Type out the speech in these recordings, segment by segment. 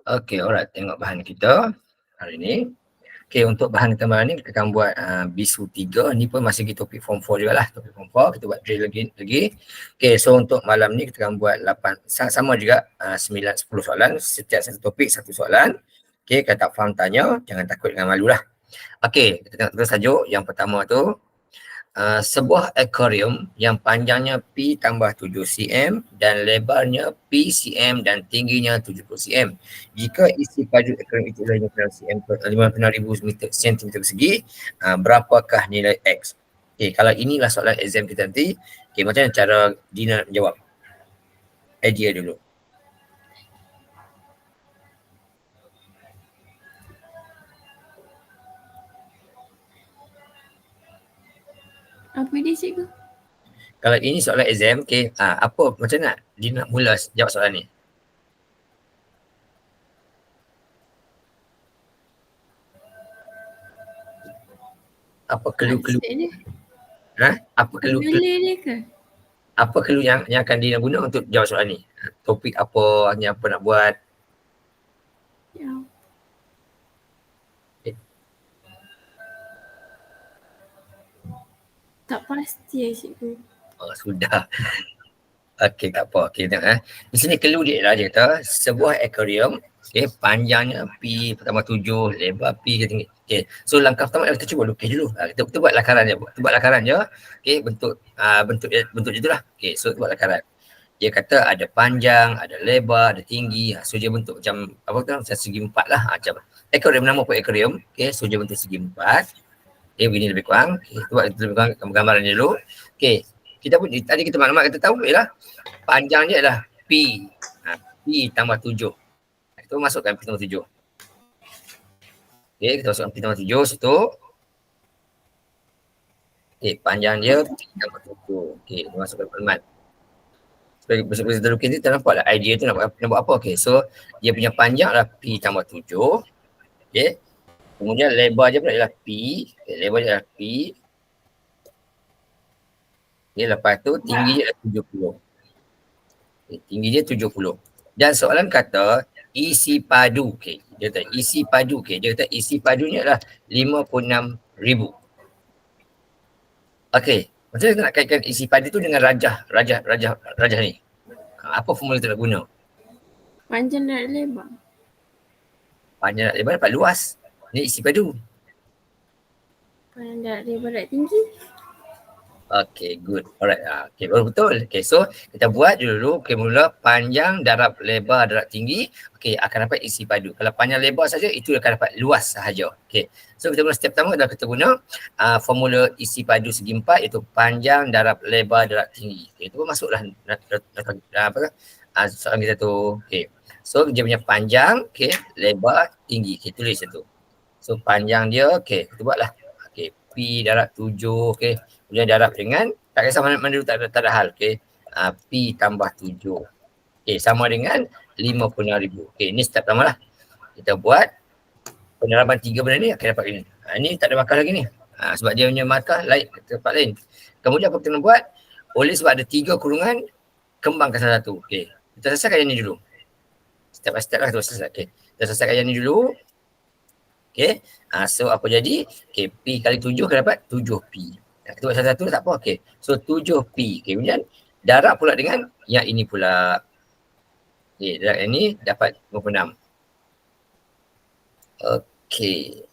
Okey, alright. Tengok bahan kita hari ni. Okey, untuk bahan kita malam ni kita akan buat bisu 3. Ni pun masih lagi topik form 4 jugalah. Topik form 4 kita buat drill lagi. Okey, so untuk malam ni kita akan buat 8 sama juga 9 10 soalan. Setiap satu topik satu soalan. Okey, kalau tak faham tanya, jangan takut, jangan malulah. Okey, kita tengok terus tajuk. Yang pertama tu sebuah akuarium yang panjangnya P tambah 7 cm dan lebarnya P cm dan tingginya 70 cm. Jika isi padu akuarium itu adalah 56,000 cm persegi, berapakah nilai X? Okay, kalau inilah soalan exam kita nanti, okay, macam mana cara Dina nak jawab? Idea dulu. Apa dia cikgu? Kalau ini soalan exam, okay, apa macam nak Dina nak mula jawab soalan ni? Apa clue-clue? Apa clue-clue? Formula dia ke? Apa clue yang akan Dina guna untuk jawab soalan ni? Topik apa, hanya apa nak buat? Ya. Tak pasti cikgu. Oh, sudah. Okey, tak apa. Okey, tengok Di sini clue dia lah, dia kata sebuah akuarium, okey, panjangnya P pertama 7, lebar P ke tinggi. Okey, so langkah pertama kita cuba lukis dulu. Kita buat lakaran je. Kita buat lakaran je. Okey, bentuk dia itulah. Okey, so kita buat lakaran. Dia kata ada panjang, ada lebar, ada tinggi. So dia bentuk macam apa tu? Macam segi empat lah. Macam akuarium, nama pun akuarium. Okey, so dia bentuk segi empat. Okay, begini lebih kurang. Okay, buat lebih kurang gambaran dulu. Okay, kita pun tadi kita maklumat kita tahu ialah panjang dia adalah P. P tambah 7. Kita masukkan P tambah 7. Okay, kita masukkan P tambah 7 situ. Okay, panjang dia P tambah 7. Okay, kita masukkan maklumat. Sebagai kita lukis ni, kita nampak lah idea tu nak buat apa. Okay, so dia punya panjang adalah P tambah 7. Okay. Kemudian lebar dia pula adalah P. Okay, lebar dia adalah P. Okay, lepas tu tinggi dia adalah 70. Okay, tinggi dia 70. Dan soalan kata isi padu. Okay, dia kata isi padu. Okay, dia kata isi padunya adalah 56,000. Okay, macam mana kita nak kaitkan isi padu tu dengan rajah ni? Apa formula kita nak guna? Panjang dan lebar. Panjang dan lebar dapat luas. Ni isi padu. Panjang dan lebar dan tinggi. Okay, good. Alright. Okay, baru betul. Okay, so kita buat dulu. Okay, mula panjang darab lebar darab tinggi. Okay, akan dapat isi padu. Kalau panjang lebar saja, itu akan dapat luas sahaja. Okay, so kita guna step pertama adalah kita guna formula isi padu segi empat, iaitu panjang darab lebar darab tinggi. Okay, itu pun masuklah soalan kita tu. Okay, so dia punya panjang, okay, lebar, tinggi. Okay, tulis itu. So panjang dia, okay, kita buatlah. Okay, P darab 7, okay. Kemudian darab dengan, tak kisah mana dulu, tak ada hal, okay. P tambah 7. Okay, sama dengan 56,000. Okay, ni step pertama lah. Kita buat penerapan 3 benda ni akan dapat ini. Ini tak ada markah lagi ni. Sebab dia punya markah lain, tempat lain. Kemudian apa kita nak buat? Oleh sebab ada 3 kurungan, kembangkan salah satu. Okay, kita selesaikan yang ni dulu. Step by step lah kita selesai. Okay, kita selesaikan yang ni dulu. Okay, so apa jadi? Okay, P kali 7 akan dapat 7P. Kita buat satu-satu tak apa. Okay, so 7P. Okay, kemudian darab pula dengan yang ini pula. Okay, darab yang ni dapat 56. Okay.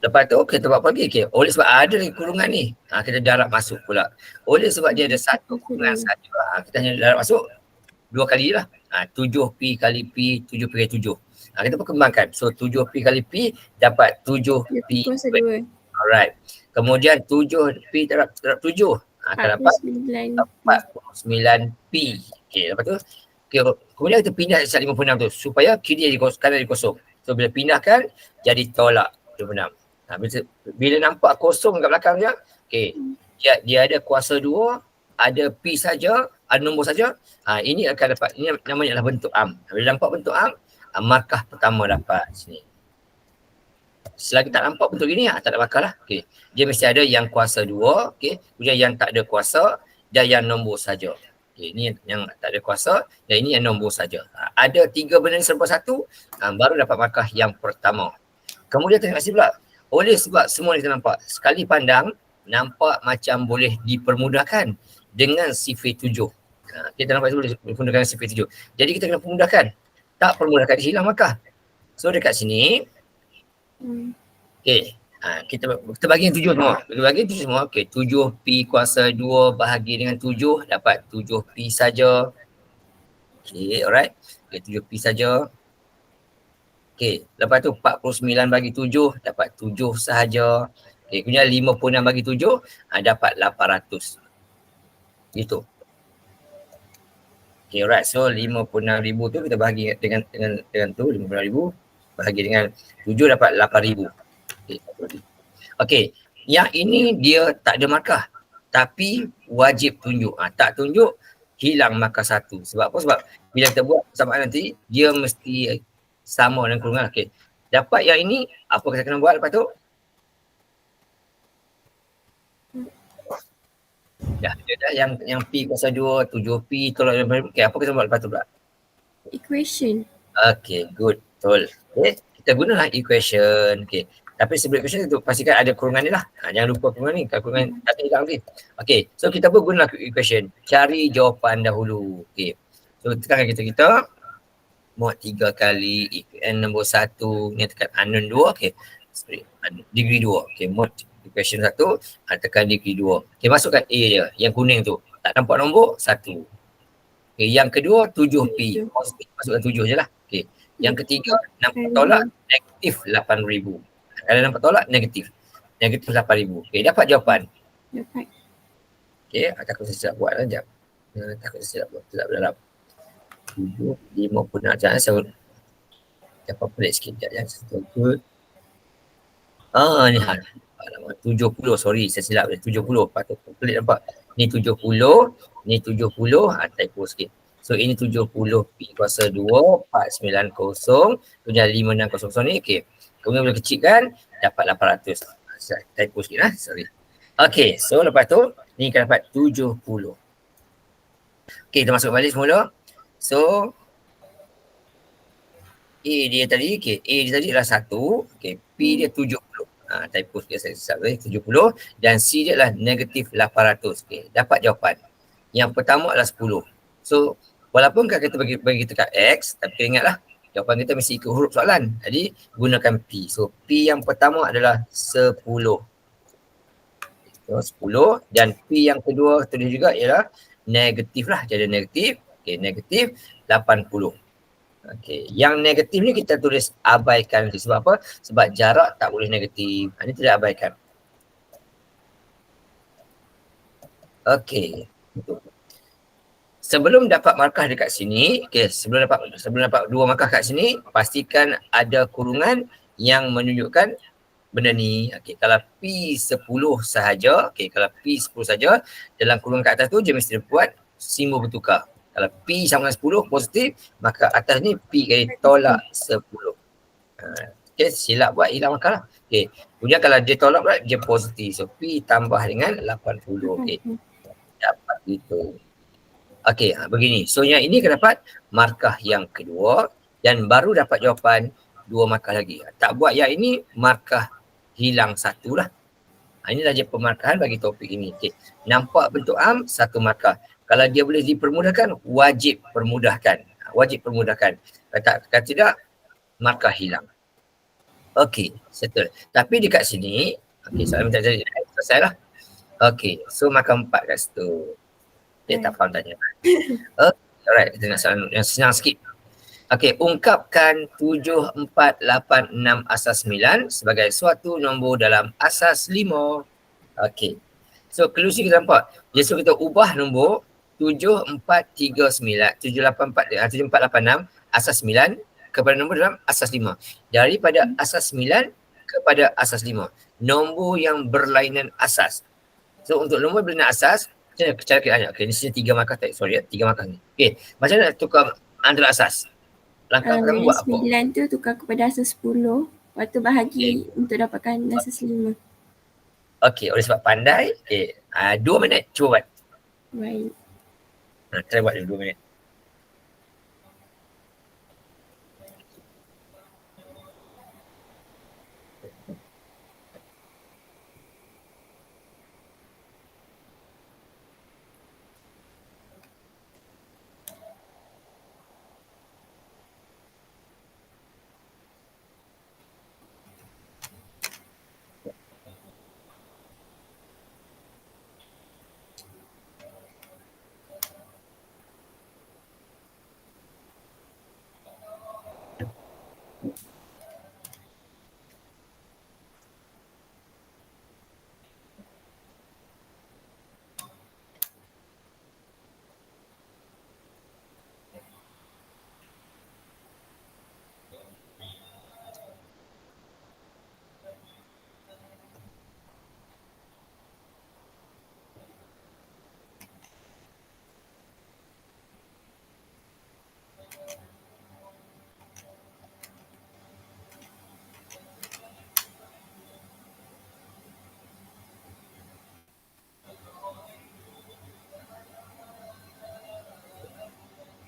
Lepas tu kita buat apa lagi? Okay, oleh sebab ada lagi kurungan ni, kita darab masuk pula. Oleh sebab dia ada satu kurungan saja, kita hanya darab masuk 2 kali lah. 7P kali P, 7P kali 7. Kita perkembangkan. So 7P kali P dapat 7P. Alright. Kemudian 7P darab 7 akan dapat 49P. Okay, lepas tu kemudian kita pindah sisa 56 tu supaya kiri kanan jadi kosong. So bila pindahkan jadi tolak 56. Bila nampak kosong kat belakang dia, okay, dia ada kuasa 2, ada P saja, ada nombor saja. Ini akan dapat, ini namanya adalah bentuk am. Bila nampak bentuk am, markah pertama dapat sini. Selagi tak nampak bentuk gini, tak ada markah lah. Okay. Dia mesti ada yang kuasa 2, okay, kemudian yang tak ada kuasa dan yang nombor saja. Okay, ini yang tak ada kuasa dan ini yang nombor saja. Ada 3 benda ni serba satu, baru dapat markah yang pertama. Kemudian tengok sini pula. Oleh sebab semua ni kita nampak, sekali pandang nampak macam boleh dipermudahkan dengan sifir 7. Kita nampak boleh dipermudahkan dengan sifir 7. Jadi kita kena permudahkan. Tak permudahkan hilang markah. So dekat sini, okay, kita bagi yang 7 semua. Kita bagi 7 semua. Okay, 7P kuasa 2 bahagi dengan 7 dapat 7P saja. Okay, alright. Okay, 7P saja. Okay, lepas tu 49 bagi 7 dapat 7 sahaja. Okay, kemudian 56 bagi 7 dapat 800. Gitu. Okay, alright. So 56,000 tu kita bahagi dengan tu 56,000 bahagi dengan 7 dapat 8,000. Okay, yang ini dia tak ada markah tapi wajib tunjuk. Tak tunjuk hilang markah 1. Sebab apa? Sebab bila kita buat persamaan nanti dia mesti sama dengan kurungan. Okay, dapat yang ini apa kita kena buat lepas tu? Dah yang P kuasa 2, 7P tolak dengan okay, apa kita buat lepas tu pula? Equation. Okay, good. Betul. Okay, kita gunalah equation. Okay, tapi sebelum equation tu pastikan ada kurungan ni lah. Jangan lupa kurungan ni. Kalau kurungan tak hilang nanti. Okay, so kita pun gunalah equation. Cari jawapan dahulu. Okay, so tekan kita mod 3 kali n nombor 1 ni tekan unknown 2. Okay, sorry, degree 2. Okay, mod equation 1 tekan degree 2. Okay, masukkan A je. Yang kuning tu. Tak nampak nombor 1. Okay, yang kedua 7P. Masukkan 7 je lah. Okay, yang ketiga nampak tolak negatif 8,000. Kalau nampak tolak negatif 8,000. Okay, dapat jawapan. Dapat. Okay, takut saya silap buat lah. Sekejap. Takut saya silap buat. Silap berdarab. 7, 5 pun nak jangan saya dapat pelik sikit. Jangan saya takut. Ni hal. 70, sorry saya silap. 70, patut pelik nampak. Ni 70, ni 70, typo sikit. So ini 70P kuasa 2, 490, kemudian 5600 ni, okay. Kemudian boleh kecilkan, dapat 800. Typo sikit lah, sorry. Okay, so lepas tu, ni akan dapat 70. Okay, kita masuk balik semula. So, A dia tadi, okay, A dia tadi adalah 1, okay, P dia 70. Typo sikit saya silap, 70 dan C dia adalah negatif 800. Okay, dapat jawapan. Yang pertama adalah 10. So, walaupun kita bagi kita kat X, tapi ingatlah jawapan kita mesti ikut huruf soalan. Jadi gunakan P. So P yang pertama adalah 10. So 10 dan P yang kedua tulis juga ialah negatif lah. Jadi negatif. Okay, negatif 80. Okay, yang negatif ni kita tulis abaikan. Sebab apa? Sebab jarak tak boleh negatif. Ini tidak abaikan. Okay. Sebelum dapat markah dekat sini, okay, sebelum dapat 2 markah kat sini, pastikan ada kurungan yang menunjukkan benda ni. Okay, kalau P10 sahaja, okay, kalau P10 sahaja, dalam kurungan kat atas tu je mesti buat simbol bertukar. Kalau P sama dengan 10 positif, maka atas ni P kali tolak 10. Okay, silap buat hilang markah lah. Okay, kemudian kalau dia tolak pula, dia positif. So P tambah dengan 80. Okay, dapat itu. Okey, begini. So yang ini akan dapat markah yang kedua dan baru dapat jawapan 2 markah lagi. Tak buat yang ini, markah hilang 1 lah. Inilah je pemarkahan bagi topik ini. Okay. Nampak bentuk am, 1 markah. Kalau dia boleh dipermudahkan, wajib permudahkan. Wajib permudahkan. Kalau tidak, markah hilang. Okey, settle. Tapi dekat sini, okey, soalan minta jadi selesai lah. Okey, so markah 4 kat situ. Dia tak faham tanya. Alright, kita nak soalan yang senang sikit. Okey, ungkapkan 7, 4, 8, 6 asas 9 sebagai suatu nombor dalam asas 5. Okey. So, kelusi kita nampak. Jadi, so kita ubah nombor 7, 4, 3, 9, 7, 8, 4, 7, 4, 8, 6 asas 9 kepada nombor dalam asas 5. Daripada asas 9 kepada asas 5. Nombor yang berlainan asas. So, untuk nombor berlainan asas, cara kita tanya. Okay, ni sini 3 markah tak? Sorry, 3 markah ni. Okay, macam mana nak tukar antara asas? Langkah pertama buat apa? 9 tu tukar kepada asas 10. Lepas tu bahagi untuk dapatkan asas 5. Okay, oleh sebab pandai. Okay, 2 minit cuba buat. Baik. Try buat dulu 2 minit.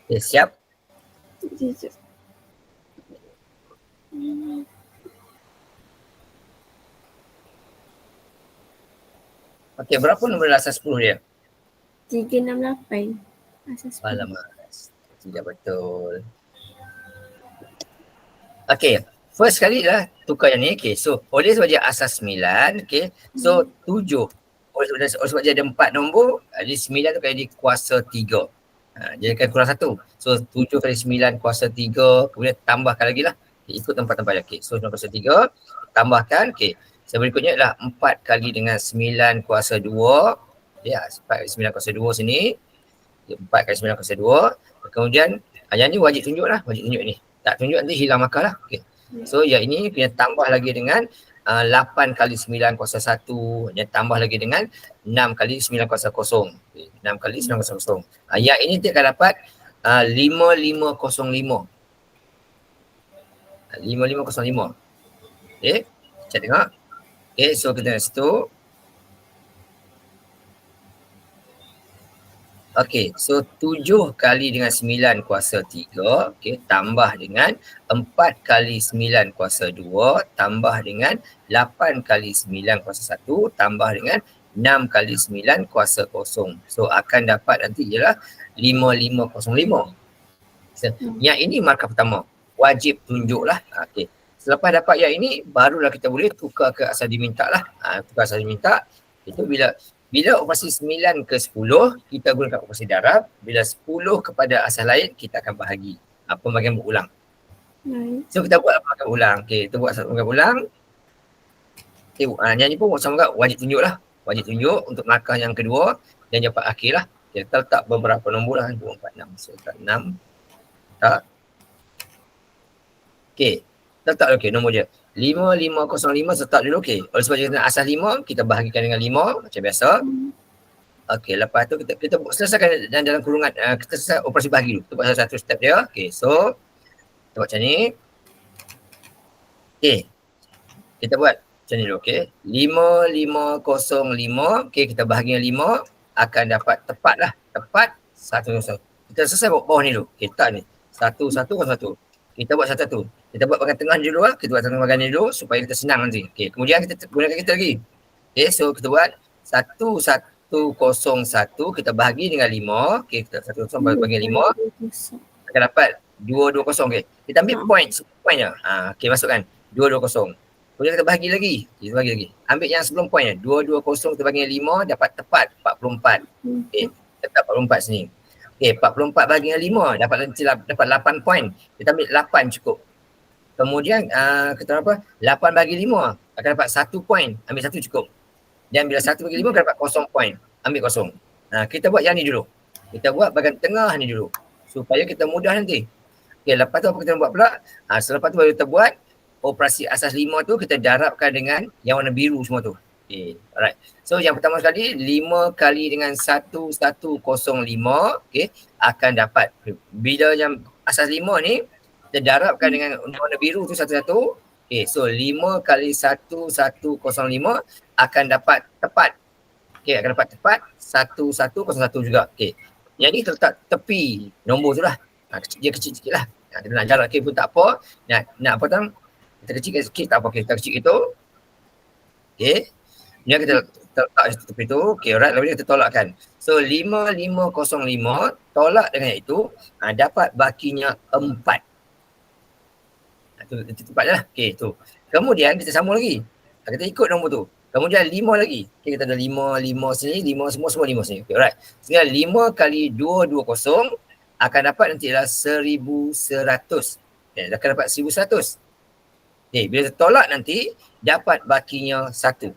Okay, siap? Sekejap. Okay, berapa nombor asas 10 dia? 368. Asas 10. Alamak, tidak betul. Okay, first kali lah tukar yang ni. Okay, so oleh sebab dia asas 9, okay, so 7. Oleh sebab dia ada 4 nombor, jadi 9 tu kali di kuasa 3. Dia akan kurang 1. So 7 kali 9 kuasa 3, kemudian tambahkan lagi lah. Okay, ikut tempat-tempat. Okay, so 9 kuasa 3, tambahkan. Okay, so berikutnya adalah 4 kali dengan 9 kuasa 2. Ya, 4 kali 9 kuasa 2 sini. 4 kali 9 kuasa 2. Kemudian yang ni wajib tunjuk lah, wajib tunjuk ni. Tak tunjuk nanti hilang markah lah. Okay. So yang ini kena tambah lagi dengan 8 kali 9 kuasa 1. Dan tambah lagi dengan 6 kali 9 kuasa 0. Okay. 6 kali 9 kuasa 0. Yang ini dia akan dapat 5505. 5505. Okay, kita tengok. Okay, so kita tengok situ. Okay, so 7 kali dengan 9 kuasa 3, okay, tambah dengan 4 kali 9 kuasa 2, tambah dengan 8 kali 9 kuasa 1, tambah dengan 6 kali 9 kuasa 0. So akan dapat nanti ialah 5505. So, yang ini markah pertama. Wajib tunjuklah. Okay. Selepas dapat yang ini, barulah kita boleh tukar ke asal diminta lah. Tukar asal diminta. Itu bila operasi 9 ke 10, kita gunakan operasi darab. Bila 10 kepada asal lain, kita akan bahagi. Pembagian berulang. So kita buat pembagian ulang. Okay, kita buat pembagian ulang. Okay, yang ni pun sama juga wajib tunjuk lah. Wajib tunjuk untuk markah yang kedua dan yang akhir lah. Kita letak beberapa nombor lah. 2, 4, 6. So letak 6. Tak. Okay. Letak okay, nombor dia. 5505 start dulu. Okay. Oleh sebab kita nak asal 5, kita bahagikan dengan 5 macam biasa. Okay, lepas tu kita selesaikan dalam kurungan, kita selesai operasi bahagi dulu. Kita buat satu step dia. Okay, so kita buat macam ni. Okay. Kita buat macam ni dulu. Okay. 5505. Okay, kita bahagi dengan 5. Akan dapat tepat lah. Tepat 101. Kita selesai bawah ni dulu. Okay, tak ni. 10101. Kita buat satu-satu. Kita buat bahagian tengah dulu lah. Kita buat tengah bahagian ni dulu supaya kita senang nanti. Okay, kemudian kita gunakan kita lagi. Okay, so kita buat 1101 kita bahagi dengan 5. Okay, kita 1 bagi 5. Akan dapat 220. Okay, kita ambil point. Point je. Okay, masukkan. 220. Kemudian kita bahagi lagi. Kita bahagi lagi. Ambil yang sebelum point je. 220 kita bahagi dengan 5 dapat tepat 44. Okay, dapat 44 sini. Okay, 44 bahagi dengan 5 dapat 8 poin. Kita ambil 8 cukup. Kemudian kita apa? 8 bagi 5 akan dapat 1 poin. Ambil 1 cukup. Dan bila 1 bagi 5 akan dapat 0 poin. Ambil 0. Kita buat yang ni dulu. Kita buat bahagian tengah ni dulu. Supaya kita mudah nanti. Okay, lepas tu apa kita buat pula? Selepas tu baru kita buat operasi asas 5 tu kita darabkan dengan yang warna biru semua tu. Okay, alright. So yang pertama sekali 5 kali dengan 1105, okay, akan dapat. Bila yang asas 5 ni kita darabkan dengan warna biru tu satu-satu. Okay, so 5 kali 1105 akan dapat tepat. Okay, akan dapat tepat 1101 juga. Okay, Yang ni terletak tepi nombor tu lah. Dia kecil sikit lah. Kita nak jarak pun tak apa. Nak apa tang? Kita kecil sikit tak apa. Kita kecil itu. Okay. Ni kita letak di tepi tu. Okay, alright. Lalu kita tolakkan. So 5505 tolak dengan itu dapat bakinya 4. Itu tempat je lah. Okay, tu. Kemudian kita sambung lagi. Kita ikut nombor tu. Kemudian 5 lagi. Okay, kita ada 5 sini, 5 semua 5 sini. Okay, alright. Sehingga 5 kali 220 akan dapat nanti adalah 1100. Okay, akan dapat 1100. Okay, bila tolak nanti dapat bakinya 1.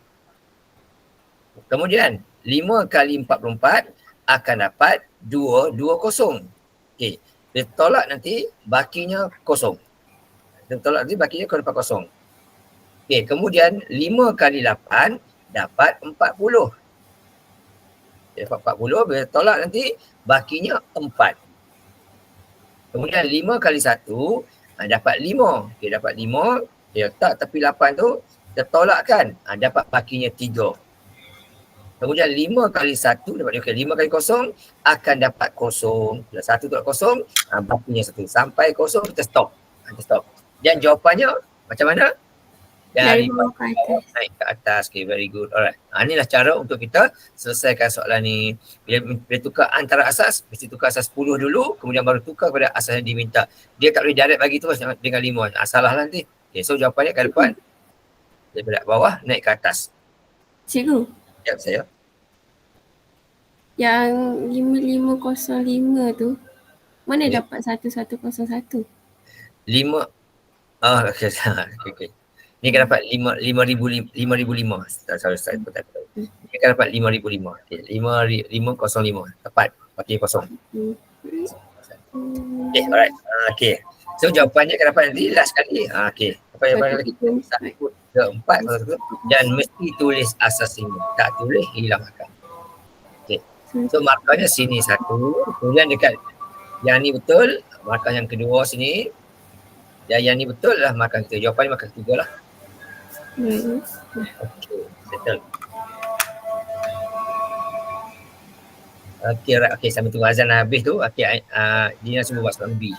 Kemudian 5 kali 44 akan dapat 220. Okay, bila tolak nanti bakinya 0. Bila tolak nanti bakinya dapat 0. Okay, kemudian 5 kali 8 dapat 40. Dia dapat 40, bila tolak nanti bakinya 4. Kemudian 5 kali 1 dapat 5. Okay, dapat 5. Dia letak tepi 8 tu, kita tolakkan. Dapat bakinya 3. Kemudian 5 kali 1 dapat, okay, 5 kali 0 akan dapat 0. Bila 1 tolak 0, bakinya 1. Sampai 0 kita stop. Kita stop. Dan jawapannya macam mana? Dari bawah ke atas. Naik ke atas. Okay, very good. Alright. Inilah cara untuk kita selesaikan soalan ni. Bila tukar antara asas, mesti tukar asas 10 dulu, kemudian baru tukar pada asas yang diminta. Dia tak boleh direct bagi terus dengan 5. Salah lah nanti. Okay, so jawapannya ke depan. Daripada bawah, naik ke atas. Cikgu, Ya, saya. yang 5505 tu, mana Ya. dapat 1101? 5. Okay. Okay. Ni akan dapat 5,005. Saya pun tak tahu. Ni akan dapat 5,005. Okay, 5,505. Tepat. Pakai kosong. Okay, alright. Okay. So jawapannya akan dapat nanti last kali. Okay. Apa jawapan lagi? 1, 3, 4. Dan mesti tulis asas ini. Tak tulis, hilang akal. Okay. So markahnya sini 1. Kemudian dekat yang ni betul. Markah yang kedua sini. Dan yang ni betul lah markah kita. Jawapannya markah ketiga lah. Okay, settle. Okay, right. Okay, sambil tunggu azan habis tu. Okay, Dina cuba buat soalan B.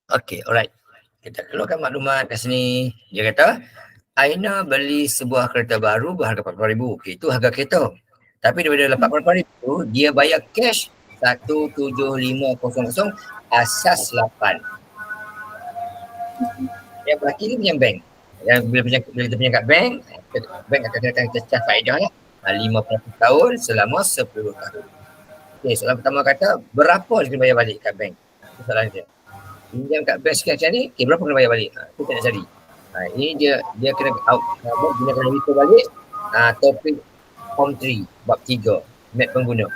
Okay, alright. Kita keluarkan maklumat kat sini. Dia kata, Aina beli sebuah kereta baru berharga RM40,000. Okay, itu harga kereta. Tapi daripada RM40,000, dia bayar cash 17500 asas 8. Yang berarti ni pinjam bank. Yang bila kita pinjam kat bank akan kena kita charge faedah lah. 50 tahun selama 10 tahun. Okay, soalan pertama kata, berapa dia kena bayar balik kat bank? Itu soalan dia. Pinjam kat bank sekian ni, okay, berapa kena bayar balik? Itu tak nak cari. Ini dia kena dia kena refer balik topik form 3, bab 3, map pengguna.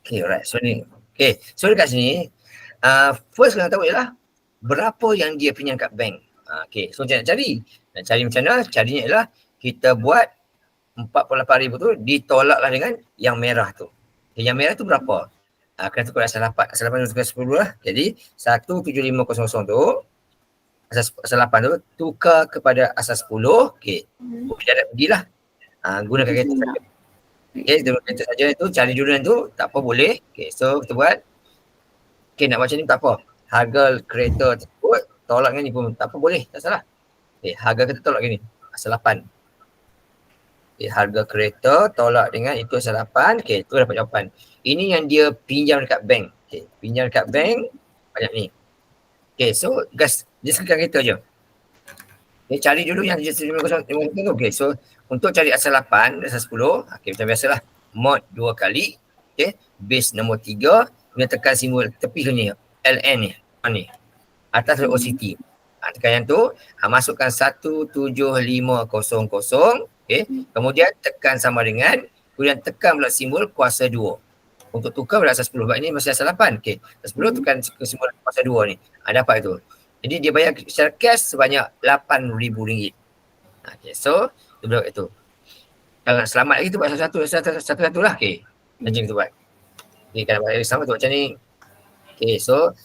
Okay, alright. So ni. Okay, so dekat sini, first kena tahu ialah berapa yang dia pinjam kat bank. Okay, so nak cari. Nak cari macam mana? Carinya ialah kita buat 48,000 tu ditolaklah dengan yang merah tu. Okay, yang merah tu berapa? Kena tukar asal 8 tukar 10 lah. Jadi 17500 tu, asal 8 tu tukar kepada asal 10. Okay, kita dah pergilah. Gunakan kereta saja. Okay, kita gunakan kereta saja itu. Cari duluan tu, tak apa boleh. Okay, so kita buat. Okay, nak macam ni tak apa. Harga kereta tersebut tolak dengan ni pun tak apa boleh, tak salah. Okay, harga kita tolak gini. Asal 8. harga kereta tolak dengan itu asas 8. Okey, tu dapat jawapan. Ini yang dia pinjam dekat bank. Okey, pinjam dekat bank banyak ni. Okey, so guys, dia sekarang kereta je. Okay, cari dulu yang 550 tu. Okay, so untuk cari asal 8, asal 10, okay, macam biasalah. Mod 2 kali, okay, base nombor 3, kemudian tekan simbol tepi sini, LN ni, ni. Atas OCT. Tekan yang tu, masukkan 17500, okay, kemudian tekan sama dengan, kemudian tekan pula simbol kuasa 2. Untuk tukar pada asas 10, sebab ini masih asas 8. Okay, asas 10 tekan simbol kuasa 2 ni. Dapat tu. Jadi dia bayar secara cash sebanyak RM8,000. Okay, so dia buat itu. Kalau nak selamat lagi tu buat satu-satu lah. Okay, macam tu buat. Okay, kalau bayar sama tu macam ni. Okay, so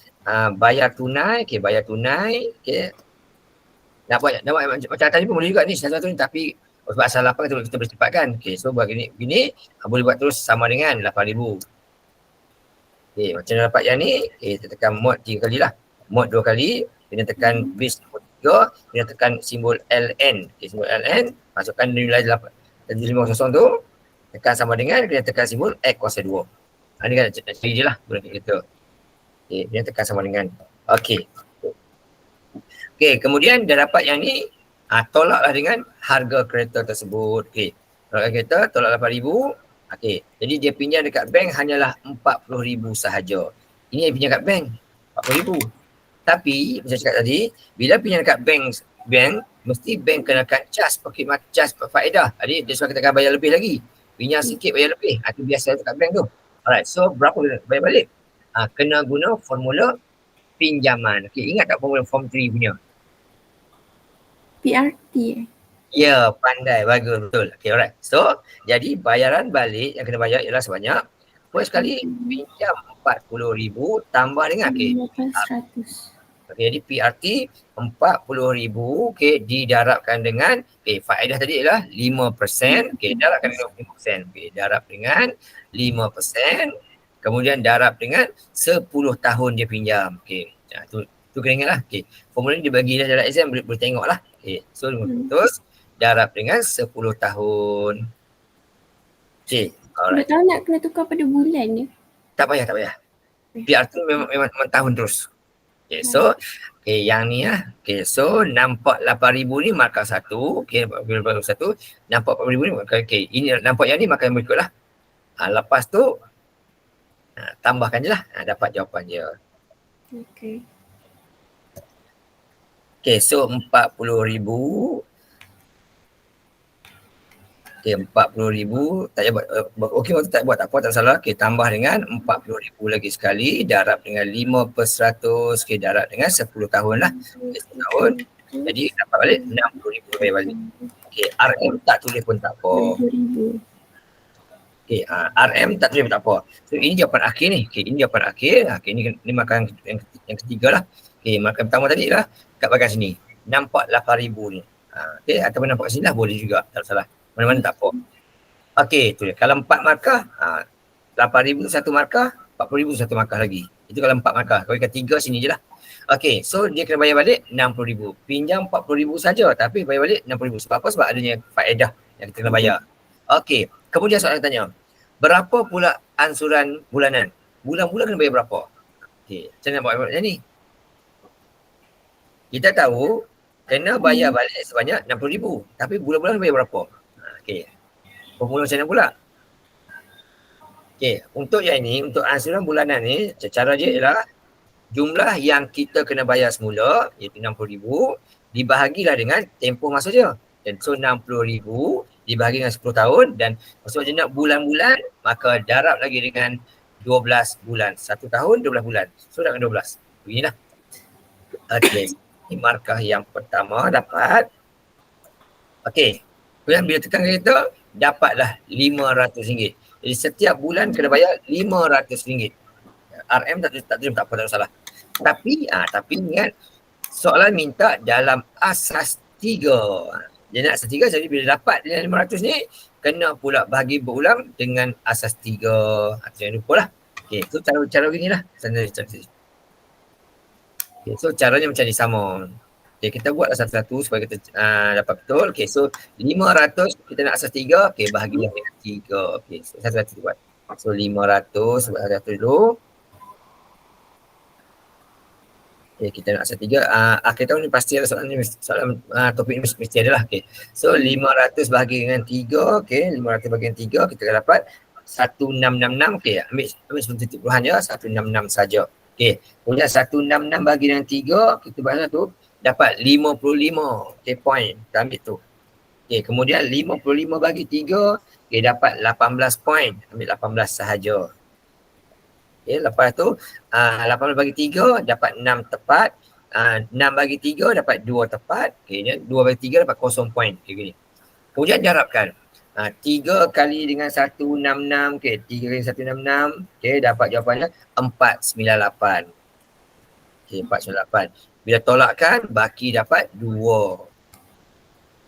bayar tunai. Okay, bayar tunai. Okay. Nak buat macam tadi pun boleh juga ni satu-satu ni, tapi sebab asal 8 kita boleh cepatkan. Okay, so buat gini boleh buat terus sama dengan RM8,000. Okay, macam mana dapat yang ni? Okay, kita tekan mod 3 kali lah. Mod 2 kali. Kemudian tekan base nombor 3, kemudian tekan simbol LN. Okay, simbol LN, masukkan nilai 7500 tu, tekan sama dengan, kemudian tekan simbol X kuasa 2. Ini kan cari je lah guna kita. Okay, kemudian tekan sama dengan. Okay. Okay, kemudian dah dapat yang ni, tolaklah dengan harga kereta tersebut. Okay, tolak kereta, tolak RM8,000. Okay, jadi dia pinjam dekat bank hanyalah RM40,000 sahaja. Ini yang pinjam dekat bank, RM40,000. Tapi macam cakap tadi, bila pinjam dekat bank mesti bank kenakan cas, perkhidmat cas faedah. Jadi dia suruh kita akan bayar lebih lagi. Pinjam sikit bayar lebih. Itu biasa dekat bank tu. Alright, so berapa bayar balik? Kena guna formula pinjaman. Okay, ingat tak formula form 3 punya? PRT Ya, pandai, bagus, betul. Okay, alright. So, jadi bayaran balik yang kena bayar ialah sebanyak, first kali pinjam RM40,000 tambah dengan Okay, jadi PRT RM40,000, okay, didarabkan dengan, okay, faedah tadi ialah 5%, okay, darabkan dengan 5%, okay, darab dengan 5%, kemudian darab dengan 10 tahun dia pinjam, okay, tu kena ingat lah, okay, formula ni dibagi dalam exam, boleh tengok lah, okay, so 500 darab dengan 10 tahun, okay, alright. Kalau nak kena tukar pada bulan ni? Tak payah. PRT memang tahun terus. Okay, so yang ni lah. Okay, so nampak 8,000 ni markah 1. Okay, markah 1. Nampak 40,000 ni markah, okay, ini nampak yang ni markah yang berikut lah. Lepas tu tambahkan je lah. Dapat jawapan je. Okay. Okay, so 40,000. Okay, 40,000 tak payah buat. Okey, waktu tak buat tak apa, tak salah. Okay, tambah dengan 40,000 lagi sekali, darab dengan 5%, okay, darab dengan 10 tahun lah. Okay, 10 tahun. Jadi dapat balik 60,000 bayar balik. Okay, RM tak tulis pun tak apa. Okay, RM tak tulis pun tak apa. So ini jawapan akhir ni. Okay, ini jawapan akhir. Okay, ini markah yang ketiga lah. Okay, markah pertama tadi lah kat bahagian sini. Nampak 8,000 ni. Okay, ataupun nampak kat sini lah boleh juga, tak salah. Mana-mana tak apa. Okey, tu dia. Kalau 4 markah, 8,000 satu markah, 40,000 satu markah lagi. Itu kalau 4 markah. Kalau ikan 3 sini je lah. Okey, so dia kena bayar balik 60,000. Pinjam 40,000 saja tapi bayar balik 60,000. Sebab apa? Sebab adanya faedah yang kita kena bayar. Okey, kemudian soalan tanya. Berapa pula ansuran bulanan? Bulan-bulan kena bayar berapa? Okey, macam mana buat macam ni? Kita tahu kena bayar balik sebanyak 60,000. Tapi bulan-bulan kena bayar berapa? Okey. Formula macam mana pula? Okey, untuk yang ini, untuk ansuran bulanan ni, cara dia ialah jumlah yang kita kena bayar semula, iaitu 60,000, dibahagilah dengan tempoh masa dia. Dan so 60,000 dibahagi dengan 10 tahun dan maksud dia nak bulan-bulan, maka darab lagi dengan 12 bulan. 1 tahun, 12 bulan. So dengan 12. Beginilah. Okey, ini markah yang pertama dapat. Okey. Kemudian bila tekan kereta, dapatlah RM500. Jadi setiap bulan kena bayar RM500. RM tak apa, tak salah. Tapi ingat, soalan minta dalam asas 3. Dia nak asas 3, jadi bila dapat RM500 ni, kena pula bahagi berulang dengan asas 3. Jangan lupa lah. Okay, so cara begini lah. Okay, so caranya macam ni sama. Okay, kita buatlah satu-satu supaya kita dapat betul. Okay, so 500 kita nak asas 3. Okay, bahagilah dengan 3. Okay, so satu-satu buat. So 500 buat satu dulu. Okay, kita nak asas 3. Akhir tahun ni pasti ada soalan ni, soalan topik ni mesti ada lah. Okay, so 500 bahagi dengan 3. Okay, 500 bahagi dengan 3 kita akan dapat 1666. Okay, ambil sebelum titik puluhan je, 166 saja. Okay, kemudian 166 bahagi dengan 3, kita buat satu, dapat 55. Okay, point. Kita ambil tu. Okay, kemudian 55 bagi 3, okay, dapat 18 point. Ambil 18 sahaja. Okay, lepas tu 18 bagi 3 dapat 6 tepat. 6 bagi 3 dapat 2 tepat. Okay, 2 bagi 3 dapat 0 point. Okay, gini. Kemudian darabkan. 3 kali dengan 166. Okay, 3 kali 166. Okay, dapat jawapannya 498. Okay, 498. Bila tolakkan, baki dapat 2.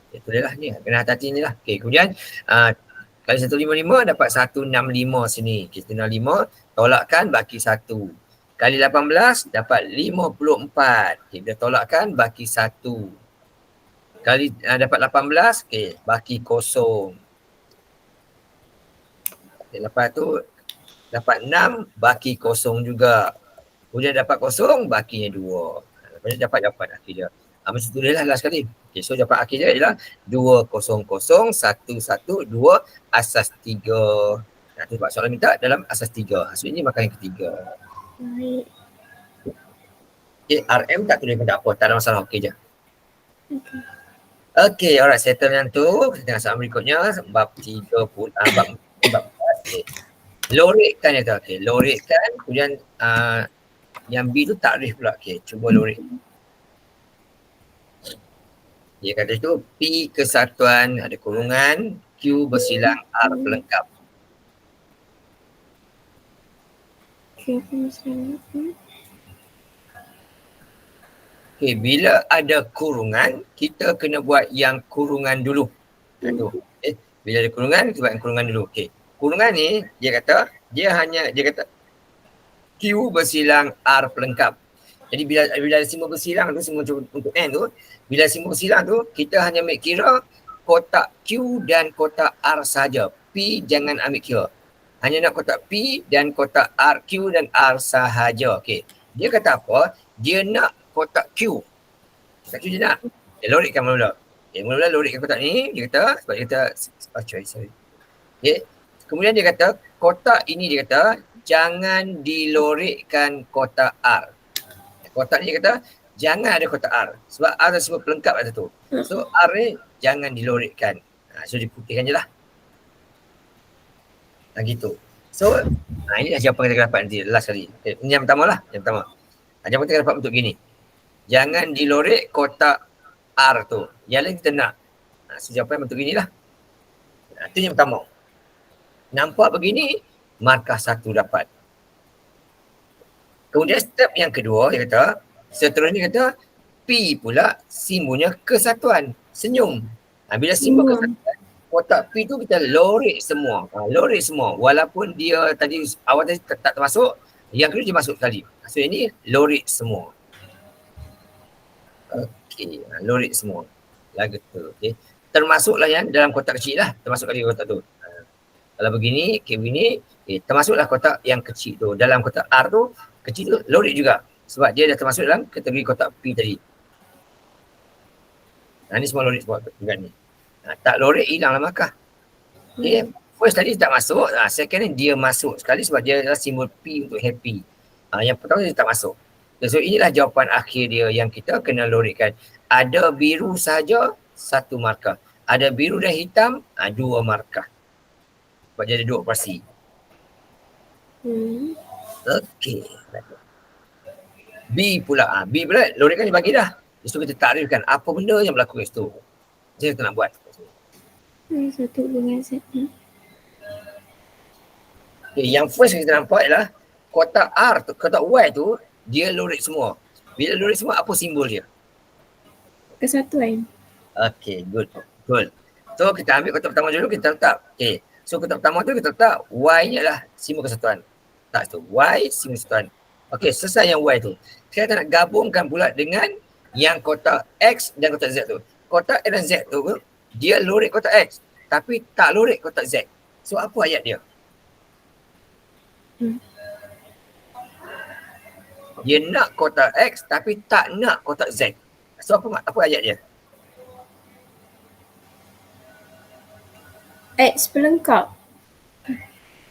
Okay, tu dia lah ni. Kena hati-hati ni lah. Okay, kemudian kali 155 dapat 165 sini. Okay, 165. Tolakkan, baki 1. Kali 18 dapat 54. Okay, bila tolakkan, baki 1. Kali dapat 18, okay, baki 0. Okay, lepas tu dapat 6, baki 0 juga. Kemudian dapat 0, bakinya 2. Lepas tu dapat jawapan akhir dia. Mesti tulislah last sekali. Okay, so jawapan akhir dia ialah 200 112 asas 3. Tu sebab soalan minta dalam asas 3. Maksudnya ni makan yang ketiga. Baik. Okay, RM tak tulis pun tak apa. Tak ada masalah. Okay je. Okay. Okay, alright. Settle yang tu. Kita tengok soalan berikutnya. Bab 30. Bab 4. Okay. Lorekkan dia tu. Okay, lorekkan. Kemudian yang B tu takrif pula. Okay, cuba lorek. Dia kata tu P kesatuan ada kurungan, Q bersilang, R pelengkap. Okay, bila ada kurungan, kita kena buat yang kurungan dulu. Tu. Okay. Bila ada kurungan, kita buat yang kurungan dulu. Okay. Kurungan ni, dia kata Q bersilang, R pelengkap. Jadi bila ada simbol bersilang tu, simbol untuk N tu, bila simbol bersilang tu, kita hanya ambil kira kotak Q dan kotak R saja. P jangan ambil kira. Hanya nak kotak P dan kotak R, Q dan R sahaja. Okey. Dia kata apa? Dia nak kotak Q. Kotak Q dia nak. Dia lorikkan mula-mula. Okay, mula-mula lorikkan kotak ni. Dia kata, sebab dia kata, sorry. Okay. Kemudian dia kata, kotak ini dia kata, jangan dilorikkan kotak R. Kotak ni dia kata, jangan ada kotak R. Sebab R adalah sebab pelengkap atas tu. So R ni jangan dilorikkan. So diputihkan je lah. Gitu. So ini dah jawapan kita dapat nanti last kali. Ini yang pertama lah. Yang pertama. Jawapan kita dapat bentuk gini. Jangan dilorek kotak R tu. Yang lain kita nak. So jawapan bentuk gini lah. Itu yang pertama. Nampak begini, markah 1 dapat. Kemudian step yang kedua, dia kata, seterusnya kata, P pula simbolnya kesatuan, senyum. Bila simbol kesatuan, kotak P tu kita lorek semua. Lorek semua. Walaupun dia tadi, awal tadi tak termasuk, yang kedua dia masuk sekali. So ini lorek semua. Okey, lorek semua. Lagu tu, okey. Termasuklah yang dalam kotak kecil lah, termasuk kali kotak tu. Kalau begini, begini, termasuklah kotak yang kecil tu. Dalam kotak R tu, kecil tu lorek juga. Sebab dia dah termasuk dalam kategori kotak P tadi. Ni semua lorek semua juga ni. Tak lorek, hilanglah markah. Okay. First tadi tak masuk, second ni dia masuk sekali sebab dia adalah simbol P untuk happy. Yang pertama dia tak masuk. So inilah jawapan akhir dia yang kita kena lorekkan. Ada biru saja, 1 markah. Ada biru dan hitam, 2 markah. Sebab dia ada 2 operasi. Okey. B pula. B pula lorekkan dia bagi dah. Lepas tu kita takrifkan apa benda yang berlaku kat situ. Macam kita nak buat. Satu dengan satu. Okay, yang first kita nampak ialah kotak R tu, kotak Y tu dia lorek semua. Bila lorek semua, apa simbol dia? Kesatuan. Okay, good. Cool. So kita ambil kotak pertama dulu, kita letak. Okay. So kotak pertama tu kita letak Y ni adalah simbol kesatuan. Tak tu. Y simbol kesatuan. Okay, selesai yang Y tu. Sekarang kita nak gabungkan pula dengan Yang kotak X dan kotak Z tu. Kotak X dan Z tu, dia lorek kotak X. Tapi tak lorek kotak Z. So apa ayat dia? Dia nak kotak X tapi tak nak kotak Z. So apa ayat dia? X pelengkap.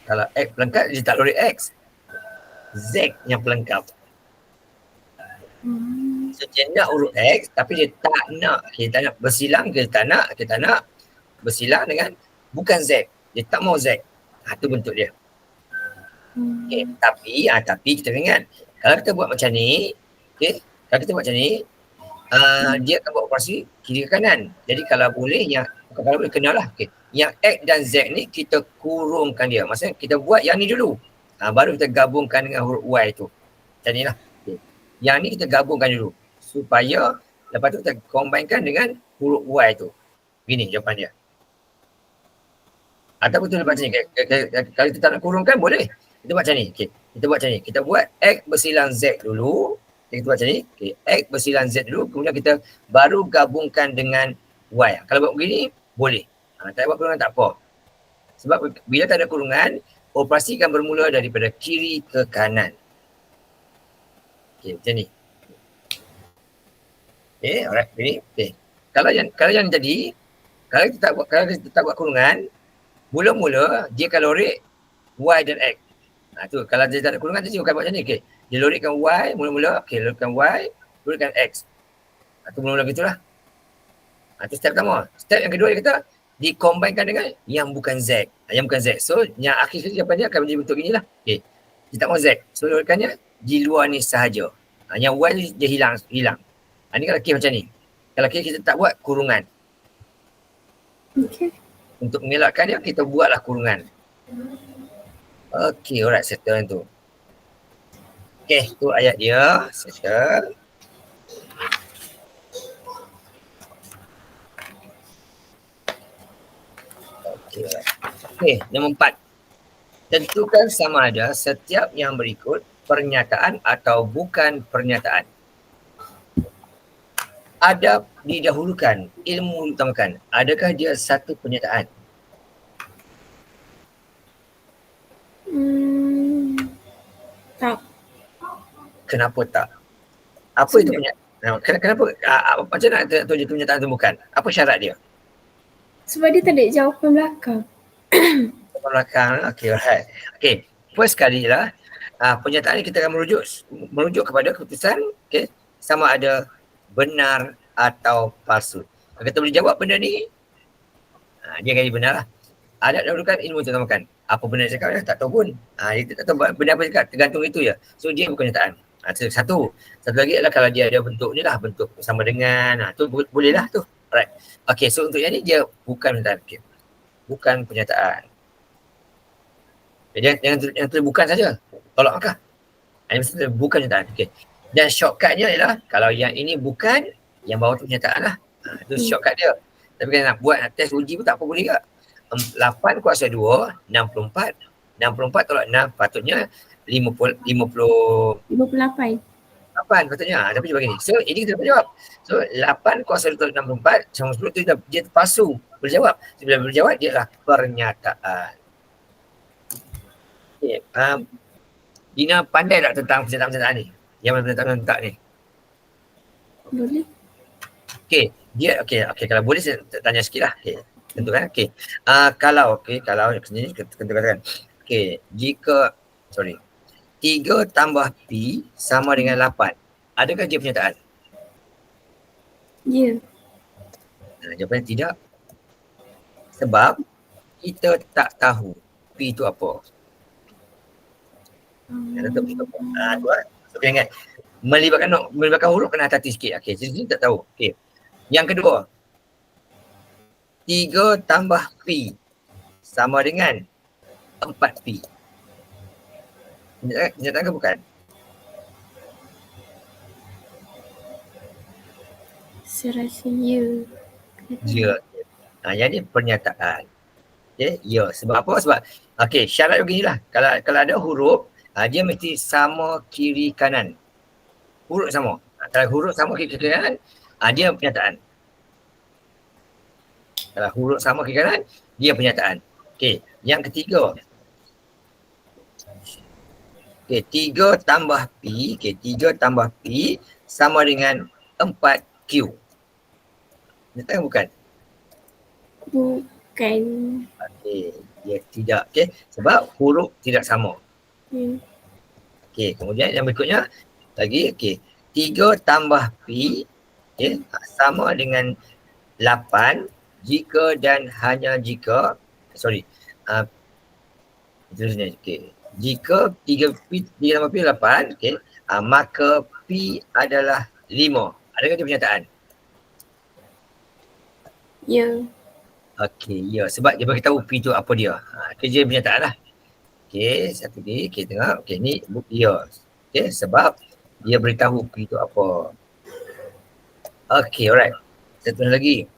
Kalau X pelengkap, dia tak lorek X. Z yang pelengkap. So dia nak huruf X tapi dia tak nak. Dia tak nak bersilang, dia tak nak bersilang dengan bukan Z. Dia tak mau Z. Itu bentuk dia. Okay. Tapi kita ingat, kalau kita buat macam ni, kalau kita buat macam ni, dia akan buat operasi kiri ke kanan. Jadi kalau boleh, kalau boleh kenal lah. Okay. Yang X dan Z ni kita kurungkan dia. Maksudnya kita buat yang ni dulu. Baru kita gabungkan dengan huruf Y tu. Macam ni lah. Okay. Yang ni kita gabungkan dulu. Supaya lepas tu kita combinekan dengan huruf Y tu. Gini jawapan dia. Ataupun tu lepas macam ni. Kalau kita tak nak kurungkan boleh. Kita buat macam ni. Okay. Kita buat macam ni. Kita buat X bersilang Z dulu. Kita buat macam ni. Okay. X bersilang Z dulu. Kemudian kita baru gabungkan dengan Y. Kalau buat begini, boleh. Tak buat kurungan tak apa. Sebab bila tak ada kurungan, operasi akan bermula daripada kiri ke kanan. Okay, macam ni. Okay, alright. Ini. Okay. Kalau yang jadi, kalau kita tak buat kurungan, mula-mula dia akan lorek Y dan X. Tu kalau dia tak ada kurungan dia bukan buat macam ni. Okay. Dia lorekkan Y mula-mula, okay, lorekkan Y, lorekkan X. Tu mula-mula gitulah. Tu step pertama. Step yang kedua dia kata dikombainkan dengan yang bukan Z. Yang bukan Z. So yang akhir sekali jawapan dia akan menjadi bentuk gini lah. Okay. Dia tak mau Z. So lorekkannya di luar ni sahaja. Yang Y ni dia hilang. Ni kalau case macam ni. Kalau case kita tak buat kurungan. Okay. Untuk mengelakkan dia, kita buatlah kurungan. Okay, alright, settle yang tu. Okay, tu ayat dia. Settle. Okay, nombor 4. Tentukan sama ada setiap yang berikut pernyataan atau bukan pernyataan. Adab didahulukan, ilmu diutamakan. Adakah dia satu pernyataan? Tak. Kenapa tak? Apa itu pernyataan? Kenapa? Macam mana nak tahu dia pernyataan atau bukan? Apa syarat dia? Sebab dia tak ada jawapan belakang. Jawapan belakang, okay, alright. Okay, first kali lah, pernyataan ni kita akan merujuk kepada keputusan, okay, sama ada benar atau palsu. Kalau kita boleh jawab benda ni, dia akan jadi benar lah. Adab dahulukan, ilmu utamakan. Apa benar dia cakap dia tak tahu pun. Dia tak tahu benda apa dia cakap, tergantung itu je. So dia bukan pernyataan. Satu lagi adalah kalau dia ada bentuk ni lah, bentuk sama dengan, tu boleh lah tu. Alright. Okay, so untuk yang ni dia bukan pernyataan. Okay. Bukan pernyataan. Yang tu bukan saja. Tolak maka. Ini mesti bukan pernyataan. Okay. Dan shortcutnya adalah kalau yang ini bukan, yang bawah tu pernyataan lah. Itu shortcut dia. Tapi kalau nak buat nak test uji pun tak apa boleh ke. 8 kuasa 2, 64. 64 tolak 6 patutnya 58 patutnya. Tapi dia begini. So ini kita boleh jawab. So 8 kuasa 2 tolak 64 sama 10 tu dia terpaksu berjawab. So, bila berjawab dia adalah pernyataan. Okay. Dina pandai tak tentang pernyataan-pernyataan ni? Yang mana pernyataan tak ni? Boleh. Okay. Kalau boleh saya tanya sikit lah. Okay. Tentu kan? Okay. Kalau sini kita katakan. Okay. Jika 3 tambah P sama dengan 8. Adakah dia pernyataan? Ya. Jawapannya tidak. Sebab kita tak tahu P itu apa. Tetap P itu apa. So, ingat. Melibatkan huruf kena hati-hati sikit. Okay. Jadi tak tahu. Okay. Yang kedua. 3 tambah P sama dengan 4P. Pernyataan ke bukan? Saya rasa ya. Ya. Yang ni pernyataan. Okay, ya. Sebab apa? Sebab syarat beginilah. Kalau ada huruf, dia mesti sama kiri kanan. Huruf sama. Kalau huruf sama kiri kanan, dia pernyataan. Kalau huruf sama kiri kanan, dia pernyataan. Okey, yang ketiga. Okey, 3 tambah P, okey, 3 tambah P sama dengan 4Q. Nyata kan bukan? Bukan. Okey, dia tidak. Okey, sebab huruf tidak sama. Okey, kemudian yang berikutnya lagi, okey, 3 tambah P, okey, sama dengan 8 jika dan hanya jika, okey, jika 3 tambah P 8, okey, maka P adalah 5. Adakah dia pernyataan? Ya. Okey, ya, sebab dia beritahu P tu apa dia. Kerja pernyataan lah. Okey, satu lagi, okey, tengok. Okey, ni ya. Okey, sebab dia beritahu P tu apa. Okey, alright. Satu lagi.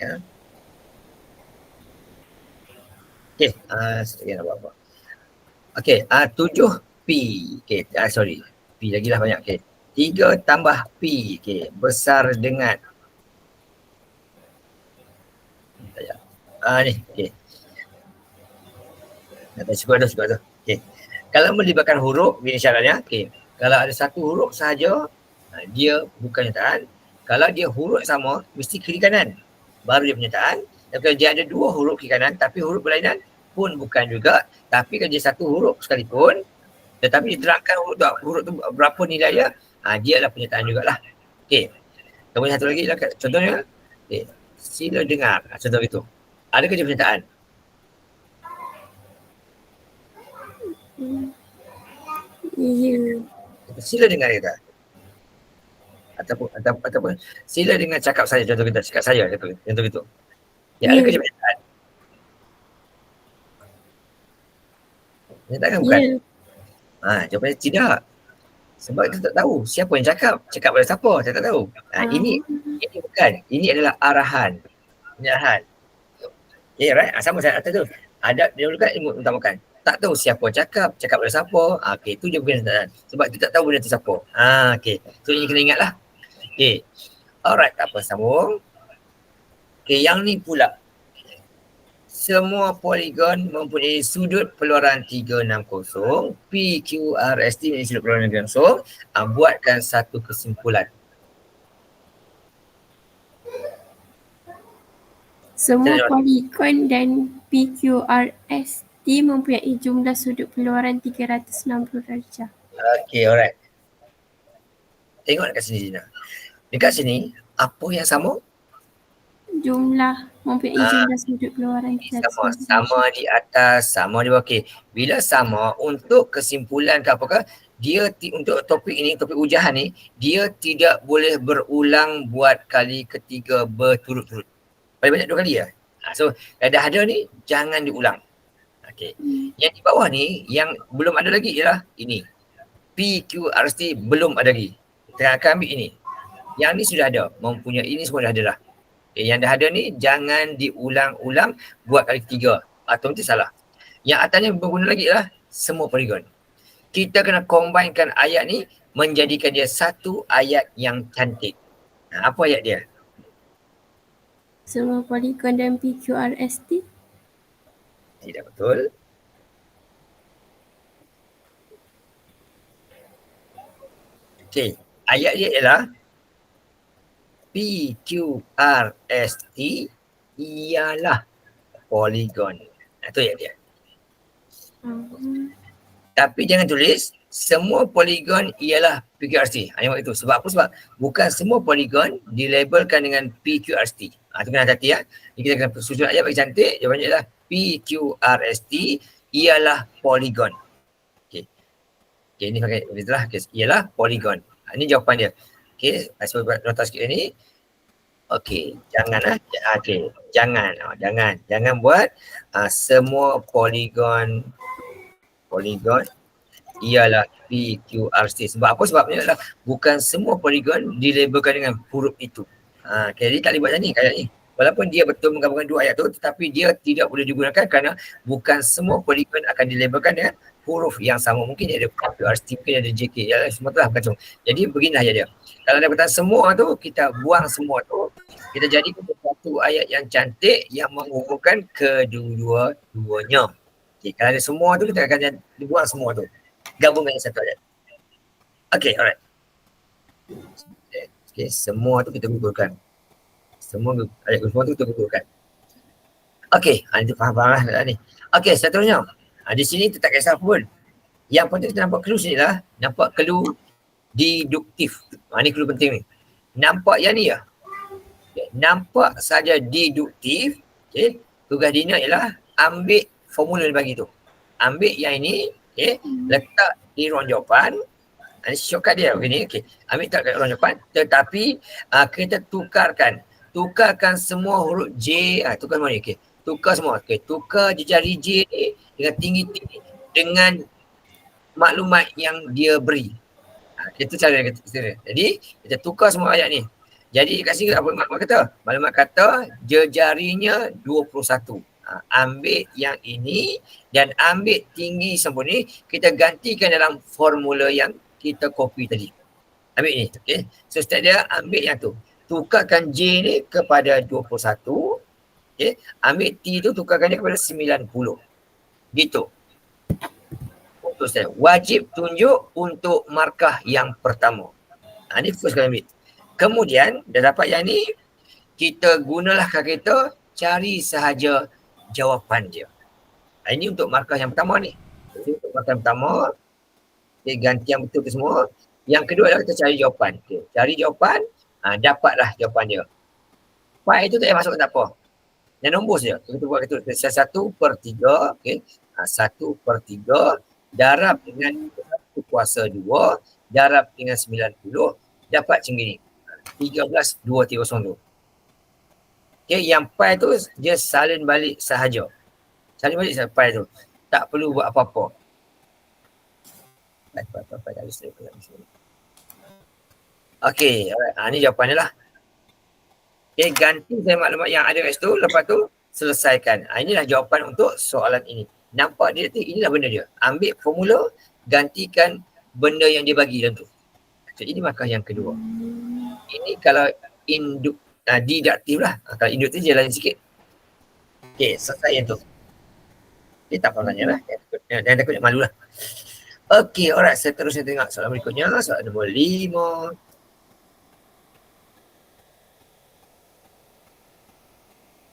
Ya. Okey, sekejap nak buat apa. Okey, 7P. Okey, P lagi lah banyak. Okey, 3 tambah P. Okey, besar dengan. Ni, okey. Cukup tu. Okey. Kalau melibatkan huruf, ini syaratnya. Okey. Kalau ada satu huruf sahaja, dia bukan pernyataan. Kalau dia huruf sama, mesti kiri kanan. Baru dia pernyataan. Dan kalau dia ada dua huruf kiri kanan, tapi huruf berlainan pun bukan juga. Tapi kalau dia satu huruf sekalipun, tetapi diterangkan huruf tu berapa nilai dia, dia adalah pernyataan jugalah. Okey. Kemudian satu lagi, contohnya, okay, sila dengar. Contoh itu. Adakah dia pernyataan? Ya. Sila dengar kita. Ataupun sila dengar cakap saya, contoh kita, cakap saya, contoh itu. Ya, adakah dia pernyataan? Pernyataan kan bukan? Jawapannya tidak. Sebab kita tak tahu siapa yang cakap pada siapa, saya tak tahu. Ini bukan, ini adalah arahan. Ini arahan. Okay, right? Sama saya atas tu. Ada dia dulu kan ilmu utamakan. Tak tahu siapa cakap pada siapa. Okey, itu dia bukan pernyataan. Sebab kita tak tahu benda tu siapa. Okey. So ini kena ingatlah. Okey. Alright, tak apa, sambung. Okey, yang ni pula. Semua poligon mempunyai sudut peluaran 360. PQRST ini sudut peluaran 360. Buatkan satu kesimpulan. Semua poligon dan PQRST mempunyai jumlah sudut peluaran 360 darjah. Okey, alright. Tengok dekat sini, Zina. Dekat sini, apa yang sama? Jumlah mempunyai jumlah sudut peluaran 360 sama di atas, sama di bawah. Okey. Bila sama, untuk kesimpulan ke apakah, dia untuk topik ini, topik ujian ni, dia tidak boleh berulang buat kali ketiga berturut-turut. Paling banyak 2 kali ya. So, dah ada ni, jangan diulang. Okey. Yang di bawah ni, yang belum ada lagi ialah ini. PQRST belum ada lagi. Kita akan ambil ini. Yang ni sudah ada. Mempunyai ini semua dah ada dah. Okay, yang dah ada ni jangan diulang-ulang buat kali ketiga. Atau nanti salah. Yang atasnya berguna lagi lah semua poligon. Kita kena combinekan ayat ni menjadikan dia satu ayat yang cantik. Apa ayat dia? Semua poligon dan PQRST. Tidak betul. Okey, ayat dia ialah PQRST ialah poligon. Itu ayat dia. Tapi jangan tulis semua poligon ialah PQRST. Yang itu. Sebab apa? Sebab bukan semua poligon dilabelkan dengan PQRST. Itu kena hati ya. Ini kita kena susun ayat bagi cantik. Jawapannya ialah PQRST ialah poligon. Okey. Okey, ini pakai itulah. Okay. Ialah poligon. Ini jawapan dia. Okey, saya buat nota sikit ni. Okey, janganlah. Okey, jangan buat semua poligon ialah PQRST. Sebab apa? Sebabnya adalah bukan semua poligon dilabelkan dengan huruf itu. Jadi tak boleh buat macam ni kayak ni. Walaupun dia betul menggabungkan dua ayat tu, tetapi dia tidak boleh digunakan kerana bukan semua poligon akan dilabelkan dengan huruf yang sama. Mungkin dia ada QRST, mungkin ada JK, ya, semua tu lah bukan semua. Jadi beginilah dia. Kalau ada kata semua tu, kita buang semua tu, kita jadikan satu ayat yang cantik yang menghubungkan kedua-duanya. Okay, kalau ada semua tu, kita akan dibuang semua tu. Gabungkan satu ayat. Okay, alright. Okay, semua tu kita gugurkan. Semua ayat semua tu kita gugurkan. Okey, itu faham-faham lah ni. Okey, seterusnya. Di sini tu tak kisah pun. Yang penting kita nampak clue sini lah. Nampak clue deduktif. Ni clue penting ni. Nampak yang ni ya. Okay. Nampak saja deduktif. Okay. Tugas Dina ialah ambil formula yang bagi tu. Ambil yang ini. Okay. Letak di ruang jawapan. Ini shortcut dia begini. Okay. Ambil tak kat ruang jawapan. Tetapi kita tukarkan. Tukarkan semua huruf J. Tukar semua ni. Okay. Tukar semua. Okay. Tukar jejari J ni dengan tinggi-tinggi. Dengan maklumat yang dia beri. Itu cara kita. Jadi, kita tukar semua ayat ni. Jadi, kat sini apa maklumat kata? Maklumat kata jejarinya 21. Ambil yang ini dan ambil tinggi sempurna ni. Kita gantikan dalam formula yang kita copy tadi. Ambil ni. Okay. So, step dia ambil yang tu. Tukarkan J ni kepada 21. Okay. Ambil T tu tukarkan dia kepada 90. Gitu. Untuk step. Wajib tunjuk untuk markah yang pertama. Ni first kali ambil. Kemudian, dah dapat yang ni, kita gunalah kalkulator cari sahaja jawapan dia. Ini untuk markah yang pertama ni. Jadi, untuk markah yang pertama, okay, ganti yang betul ke semua. Yang kedua adalah kita cari jawapan. Okay. Cari jawapan, dapatlah jawapan dia. Pi itu tak payah masuk tak apa. Dan nombor saja. Kita buat itu. 1/3. Okay. 1/3 darab dengan 1/2 darab dengan 90 dapat macam ni. 13,230 tu. Okay, yang pi tu dia salin balik sahaja. Salin balik sahaja pi tu. Tak perlu buat apa-apa. Okey, ni jawapan dia lah. Okay, ganti saya maklumat yang ada kat situ. Lepas tu, selesaikan. Inilah jawapan untuk soalan ini. Nampak dia tu, inilah benda dia. Ambil formula, gantikan benda yang dia bagi dalam tu. So, ini markah yang kedua. Ini kalau deduktif lah. Kalau induktif je lain sikit. Okay, selesai yang tu. Okay, tak apa tanya lah. Jangan takut malu lah. Okay, alright. Seterusnya tengok soalan berikutnya. Soalan nombor 5.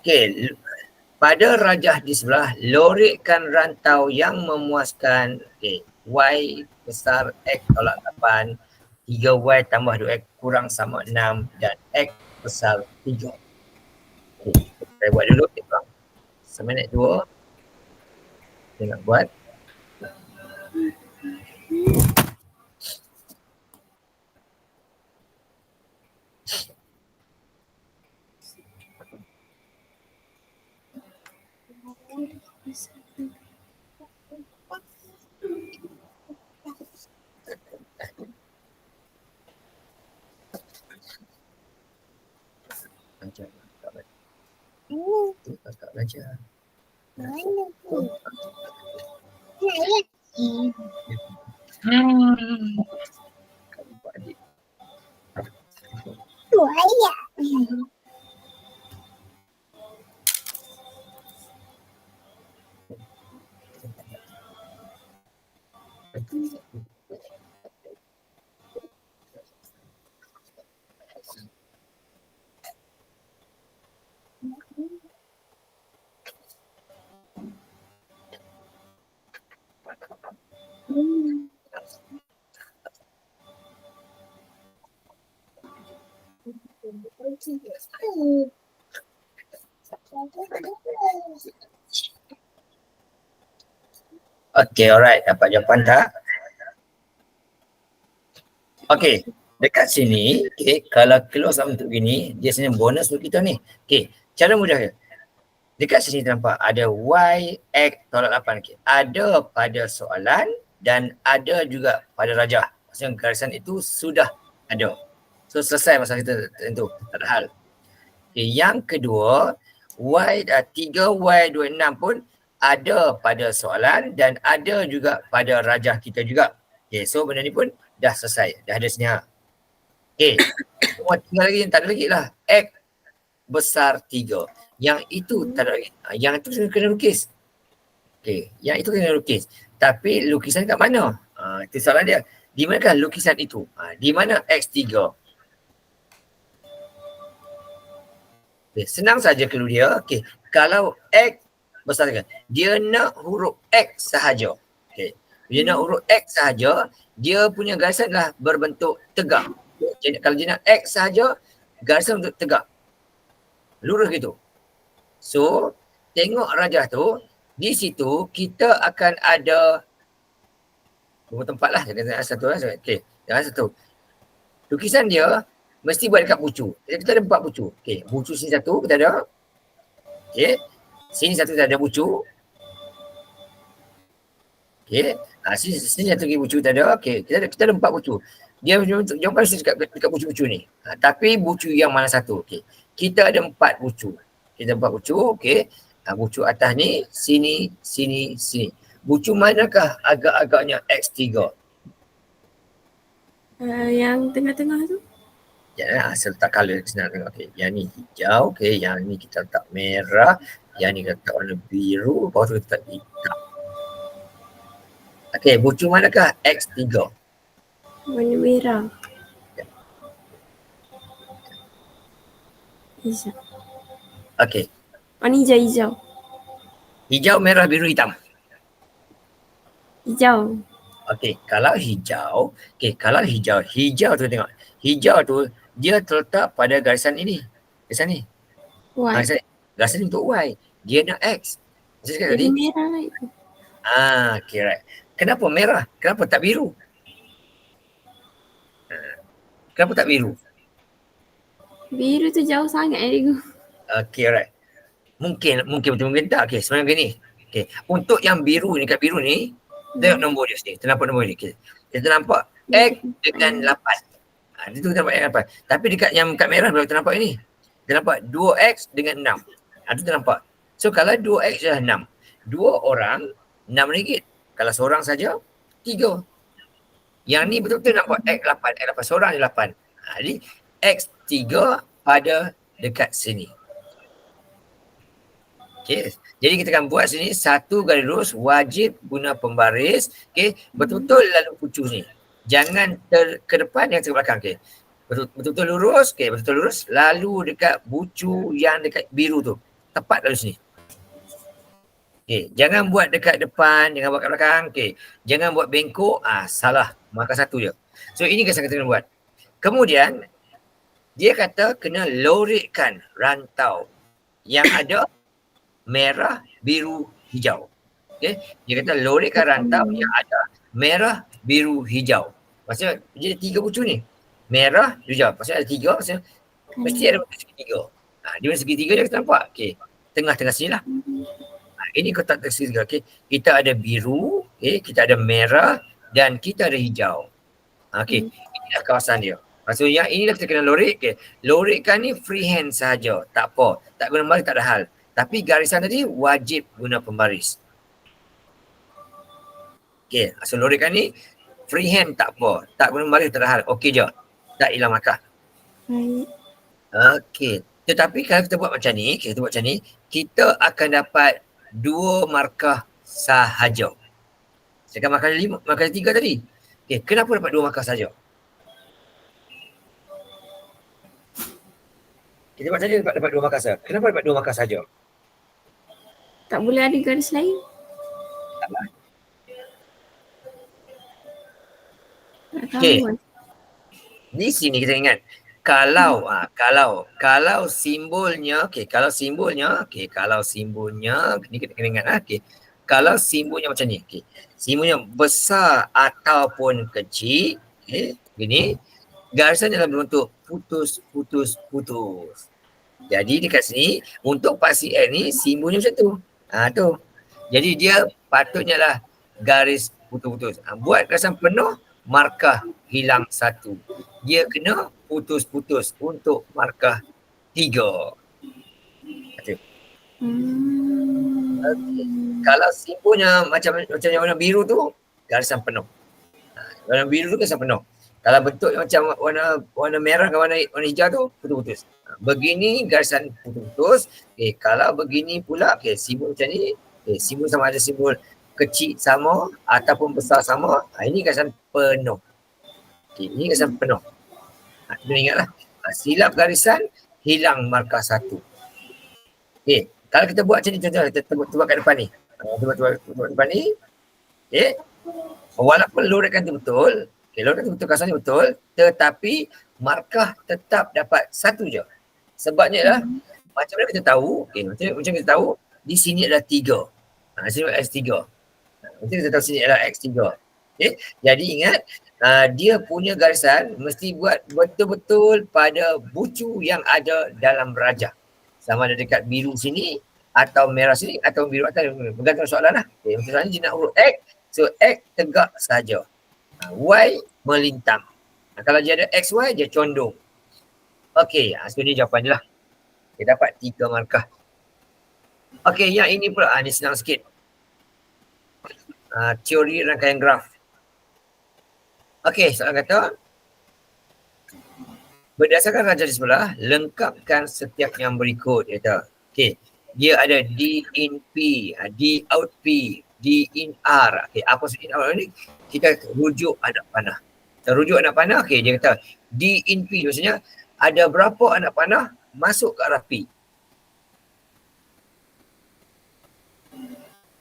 Okay, pada rajah di sebelah, lorikkan rantau yang memuaskan. Okay, Y besar X tolak 8, 3Y tambah 2X kurang sama 6 dan X besar 3. Okay, saya buat dulu. Seminit 2. Saya nak buat. Kakak belajar. Kamu buat adik. Tu ayah. Okay, alright. Dapat jawapan tak? Okay, dekat sini, okay, kalau keluar sama untuk gini, dia sebenarnya bonus untuk kita ni. Okay, cara mudah dia. Dekat sini nampak ada Y, X, tolak 8. Okay. Ada pada soalan dan ada juga pada rajah. Maksudnya garisan itu sudah ada. So, selesai masalah kita tentu. Tak ada hal. Okay, yang kedua, Y3Y26 pun ada pada soalan dan ada juga pada rajah kita juga. Okay, so benda ni pun dah selesai, dah ada senyap. Okay, semua tinggal lagi, tak ada lagi lah. X besar 3. Yang itu tak ada lagi. Yang itu kena lukis. Okay, yang itu kena lukis. Tapi lukisan kat mana? Itu soalan dia. Di manakah lukisan itu? Di mana X3? Okay, senang saja clue dia. Okay, kalau X besar kan, dia nak huruf X sahaja. Okay, dia nak huruf X sahaja, dia punya garisan lah berbentuk tegak. Okay, kalau dia nak X sahaja, garisan bentuk tegak. Lurus gitu. So, tengok rajah tu, di situ kita akan ada dua tempat lah. Jangan satu lah. Okay, jangan satu. Lukisan dia mesti buat dekat bucu. Kita ada 4 bucu. Okay, bucu sini satu kita ada. Okay, sini satu kita ada bucu. Okay, sini satu lagi bucu kita ada. Okay, kita ada 4 bucu. Dia jawapan mesti dekat bucu-bucu ni. Tapi bucu yang mana satu? Okay, kita ada 4 bucu. Kita 4 bucu. Okay, bucu atas ni, sini, sini, sini. Bucu manakah agak-agaknya X3? Yang tengah-tengah tu. Ya, asal letak colour senang tengok. Okay, yang ni hijau, okay, yang ni kita letak merah, yang ni kita letak warna biru, bawah tu kita letak hitam. Okay, bucu manakah X3? Warna merah. Hijau. Okay, Warna hijau. hijau, merah, biru, hitam. Hijau. Okay, kalau hijau, hijau tu tengok. Hijau tu dia terletak pada garisan ini. Garisan ni. Y. Garisan ni untuk Y. Dia nak X. Saya cakap Jadi tadi. merah lah itu. Okay, right. Kenapa merah? Kenapa tak biru? Kenapa tak biru? Biru tu jauh sangat Rigu. Okay, right. Mungkin betul mungkin tak. Okay, sebenarnya begini. Okay, untuk yang biru ni, kat biru ni, tengok nombor dia sini. Kita nampak nombor ni. Okay. Kita nampak X dengan 8. Itu kita nampak X 8. Tapi dekat yang kat merah kita nampak ini. Kita nampak 2X dengan 6. Itu kita nampak. So kalau 2X dah 6. 2 orang, RM6. Kalau seorang saja, 3. Yang ni betul-betul nampak X 8. Seorang dia 8. Jadi X3 pada dekat sini. Okay. Jadi kita akan buat sini satu garis lurus, wajib guna pembaris. Okay. Betul-betul lalu pucuk ni. Jangan ke depan, yang ke belakang. Okay. Betul-betul lurus. Okay. Betul-betul lurus. Lalu dekat bucu yang dekat biru tu. Tepat lalu sini. Okay. Jangan buat dekat depan, jangan buat kat belakang. Okay. Jangan buat bengkok. Salah. Maka satu je. So ini kesan kita kena buat. Kemudian, dia kata kena lorikkan rantau yang ada merah, biru, hijau. Okay. Dia kata lorikkan rantau yang ada merah, biru, hijau. Maksudnya jadi 3 bucu ni. Merah, hijau. Maksudnya ada 3. Maksudnya mesti ada segitiga. Di mana segitiga dia kita nampak. Okay. Tengah-tengah sini lah. Ini kotak segitiga. Okay. Kita ada biru, okay. Kita ada merah dan kita ada hijau. Okay. Inilah kawasan dia. Maksudnya inilah kita kena lorik. Okay. Lorikkan ni freehand sahaja. Tak apa. Tak guna baris tak ada hal. Tapi garisan tadi wajib guna pembaris. Okay, so lorikkan ni freehand tak apa. Tak guna baris tak ada hal. Okey je. Tak hilang markah. Okey. Tetapi kalau kita buat macam ni, kita akan dapat 2 markah sahaja. Sedangkan markah 3 tadi. Okay, kenapa dapat 2 markah sahaja? Kita buat tadi dapat 2 markah sahaja. Kenapa dapat 2 markah sahaja? Tak boleh ada garis lain. Taklah. Tak Okay. tahu. Di sini kita ingat kalau simbolnya kalau simbolnya ni kita kena ingat kalau simbolnya macam ni, simbolnya besar ataupun kecil, begini, garisan dalam bentuk putus. Jadi dekat sini untuk pasti X ni simbolnya macam tu. Tu. Jadi dia patutnya lah garis putus. Buat garisan penuh, markah hilang 1. Dia kena putus untuk markah 3. Okey. Kalau simbolnya macam yang warna biru tu, garisan penuh. Warna biru tu garisan penuh. Kalau bentuk macam warna merah dengan warna hijau tu, putus-putus. Begini garisan putus-putus. Kalau begini pula, simbol macam ni, simbol sama ada simbol kecil sama ataupun besar sama, ini garisan penuh. Ini garisan penuh. Kena ingatlah. Silap garisan, hilang markah satu. Kalau kita buat macam ni, contoh kita buat kat depan ni. Buat depan ni. Walaupun lorekan tu betul, lorekan tu betul, kasarnya betul, tetapi markah tetap dapat satu je. Sebabnya adalah, macam mana kita tahu, macam kita tahu, di sini adalah 3. Di sini adalah X3. Macam kita tahu sini adalah X3. Jadi ingat, dia punya garisan mesti buat betul-betul pada bucu yang ada dalam rajah. Sama ada dekat biru sini, atau merah sini, atau biru atas. Bergantung soalan lah. Misalnya dia nak urut X, so X tegak saja. Y melintang. Kalau dia ada XY, dia condong. Okey, so ni jawapan dia lah. Kita dapat 3 markah. Okey, yang ini pula, ni senang sikit. Teori rangkaian graf. Okey, soalan kata, berdasarkan rajah di sebelah, lengkapkan setiap yang berikut. Okey, dia ada D in P, D out P, D in R. Okey, apa maksud in R ni? Kita rujuk anak panah. Kita rujuk anak panah, okey, dia kata D in P maksudnya ada berapa anak panah masuk ke arah P?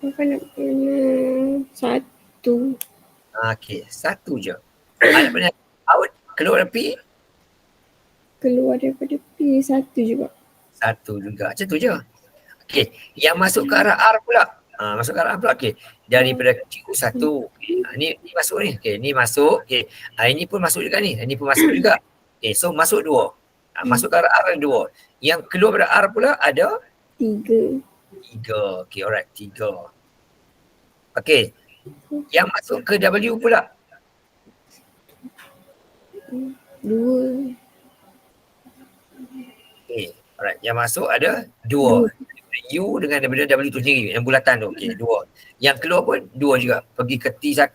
Apa nak kena 1. Okey, 1 je. Anak panah out keluar dari P? Keluar daripada P 1 juga. 1 juga. Macam tu je. Okey, yang masuk ke arah R pula. Masuk ke arah R pula. Okey, daripada Q1. Ni masuk ni. Okey, ni masuk. Okey, ini pun masuk juga ni. Ini pun masuk juga. Okey, so masuk 2. Masuk ke arah R ada 2. Yang keluar pada R pula ada 3. 3. Okey, alright. 3. Okey, yang masuk ke W pula 2. Okey, alright. Yang masuk ada 2. U dengan daripada W tu sendiri, yang bulatan tu. Okey, 2. Yang keluar pun 2 juga. Pergi ke T1,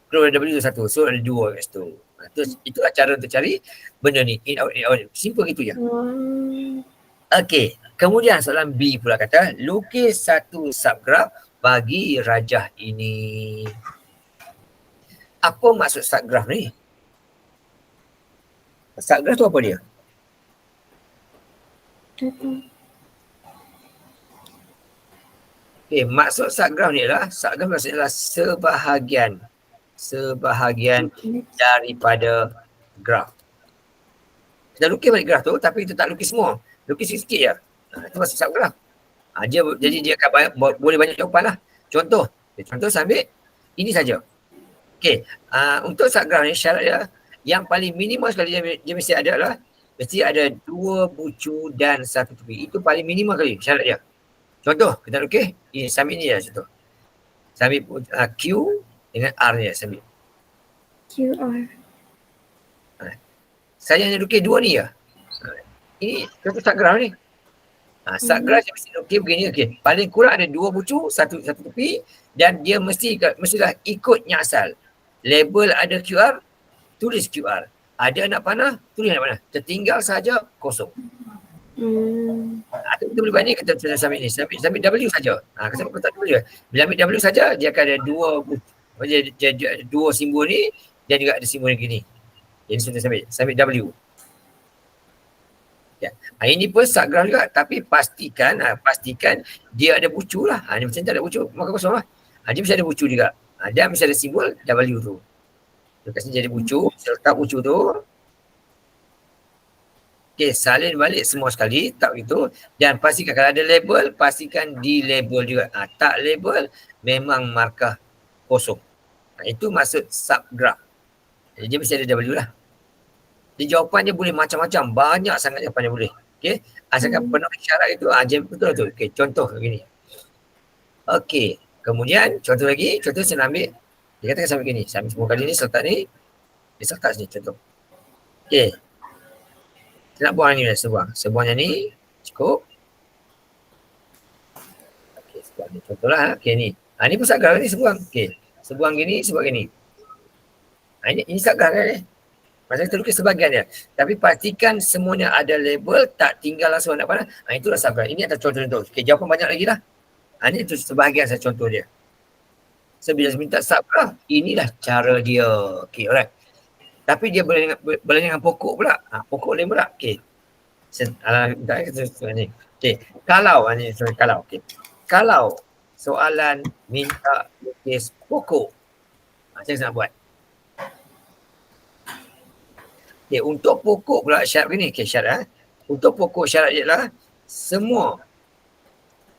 keluar dari W tu 1. So ada 2 kat situ. Itulah cara untuk cari benda ni. In out, in out. Simple gitu je. Okey, kemudian soalan B pula kata, lukis satu subgraf bagi rajah ini. Apa maksud subgraf ni? Subgraf tu apa dia? Okey, maksud subgraf ni adalah, subgraf maksudnya adalah sebahagian daripada graf. Kita lukis balik graf tu, tapi kita tak lukis semua. Lukis sikit-sikit je. Itu maksud subgraf. Jadi dia akan boleh banyak jawapan lah. Contoh saya ambil ini saja. Okey, untuk subgraf ni syarat dia, yang paling minimal sekali dia mesti ada adalah, mesti ada 2 bucu dan 1 tepi. Itu paling minimal kali syarat dia. Contoh, kita lukis, ini sambil ni lah contoh. Sambil Q dengan R ni lah sambil. QR. Saya hanya lukis 2 ni lah. Ini contoh subgraf ni. Subgraf dia mesti lukis begini. Okey, paling kurang ada 2 bucu, satu tepi, dan dia mestilah ikutnya asal. Label ada QR, tulis QR. Ada anak panah, tulis anak panah. Tertinggal saja kosong. Atau kita boleh banding, kita sambil ni, sambil W saja. Kita letak W. Bila ambil W saja, dia akan ada 2 bucu. Dia ada 2 simbol ni, dan juga ada simbol yang gini. Jadi sudah sambil W. Ya. Ini pun subgraf juga, tapi pastikan dia ada bucu lah. Ni macam tak ada bucu, maka kosong lah. Dia mesti ada bucu juga. Dan mesti ada simbol W tu. Lepas ni jadi bucu, saya letak bucu tu. Okey, salin balik semua sekali, tak begitu. Dan pastikan kalau ada label, pastikan di label juga. Tak label, memang markah kosong. Itu maksud subgraf. Jadi dia mesti ada W lah. Jadi jawapan dia boleh macam-macam, banyak sangat jawapan dia boleh. Okey, asalkan penuh syarat itu, betul tu. Okey, contoh begini. Okey, kemudian contoh lagi, contoh saya ambil, dia katakan sampai gini, sampai semua kali ni serta ni, dia serta sini contoh. Okey, saya nak buang ni, sebuang yang ni, cukup. Contohlah, okey ni. Ni pun sagar ni sebuang. Okey. Sebuang gini, sebuang gini. Ini sagar kan ni. Maksudnya kita lukis sebahagian dia. Tapi pastikan semuanya ada label, tak tinggal langsung nak mana. Itulah sabar. Ini adalah contoh-contoh. Okay, jawapan banyak lagi lah. Ini tu sebahagian saya contoh dia. So, bila saya minta sabar, inilah cara dia. Okay, alright. Tapi dia boleh dengan pokok pula. Pokok lain pula. Okay. Okay. Kalau, okay. Kalau soalan minta lukis pokok, saya nak buat. Okay, untuk pokok pula syarat begini. Okay, syarat. Untuk pokok syarat ialah semua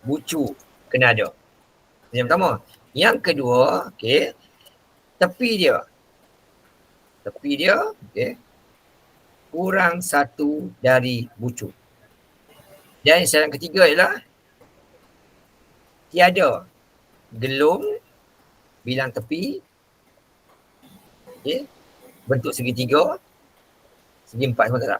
bucu kena ada. Yang pertama. Yang kedua, okay, tepi dia, okay, kurang satu dari bucu. Dan syarat ketiga ialah tiada gelung bilang tepi, okay, bentuk segitiga. Segi empat semua tak ada.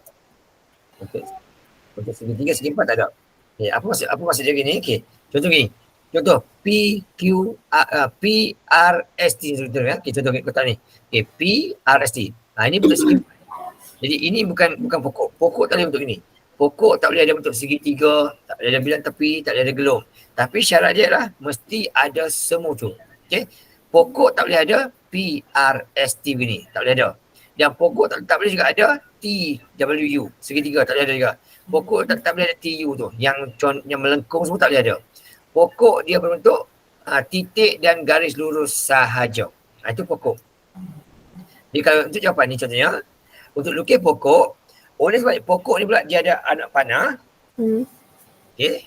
Untuk segitiga, segi empat tak ada. Okay, apa maksud dia gini? Okay. Contoh gini. Contoh PRST. Okay, contoh kotak ni. Okay, PRST. Ini bentuk segi empat. Jadi ini bukan pokok. Pokok tak boleh bentuk ini. Pokok tak boleh ada bentuk segitiga, tak boleh ada bilang tepi, tak boleh ada gelung. Tapi syarat dia lah mesti ada semua tu. Okay. Pokok tak boleh ada PRST begini. Tak boleh ada. Dan pokok tak boleh juga ada TWU, segitiga tak boleh ada juga. Pokok tak boleh ada TU tu, yang melengkung semua tak boleh ada. Pokok dia berbentuk titik dan garis lurus sahaja. Itu pokok. Jadi kalau untuk jawapan ni contohnya, untuk lukis pokok, oleh sebab pokok ni pula dia ada anak panah. Okay.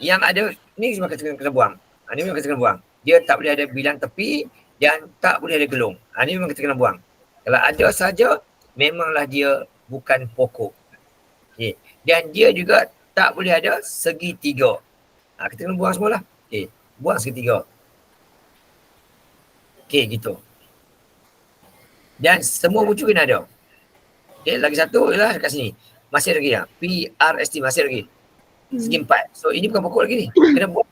Yang ada, ni semua kena buang. Ni memang kena buang. Dia tak boleh ada bilang tepi dan tak boleh ada gelung. Ni memang kena buang. Kalau ada saja, memanglah dia bukan pokok. Okay. Dan dia juga tak boleh ada segitiga. Kita kena buang semualah. Okay. Buang segitiga. Okay, gitu. Dan semua bucu kena ada. Okay, lagi satu ialah dekat sini. Masih lagi ya. PRST masih lagi. Segi empat. So, ini bukan pokok lagi ni. Kena buang.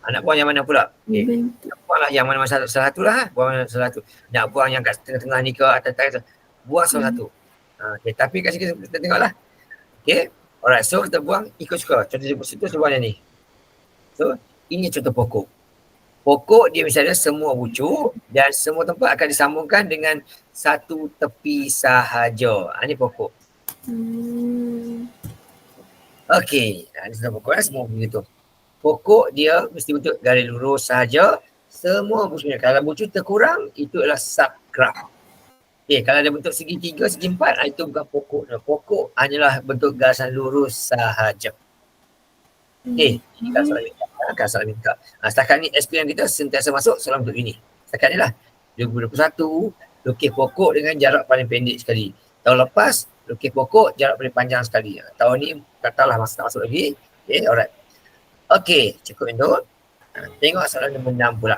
Nak buang yang mana pula? Okay. Nak buanglah yang mana salah satu lah. Buang salah satu. Nak buang yang kat tengah-tengah ni ke atas-atas. Buang salah satu. Okay. Tapi kat sini kita tengoklah. Okay. Alright. So kita buang ikut suka. Contoh situ saya buang yang ni. So ini contoh pokok. Pokok dia misalnya semua bucu dan semua tempat akan disambungkan dengan satu tepi sahaja. Ini pokok. Okay. Ini contoh pokok lah. Semua begitu. Pokok dia mesti bentuk garis lurus sahaja. Semua bucunya. Kalau bucu terkurang, itu adalah subgraph. Okay, kalau ada bentuk segitiga, segi empat, itu bukan pokok. Pokok hanyalah bentuk garisan lurus sahaja. Okay, ini kan soalan minta. Setakat ni experience kita sentiasa masuk soalan bentuk ini. Setakat ni lah. 2021, lukis pokok dengan jarak paling pendek sekali. Tahun lepas, lukis pokok jarak paling panjang sekali. Tahun ni, tak tahulah masa tak masuk lagi. Okay, alright. Okey, cukup itu. Tengok soalan nombor 6 pula.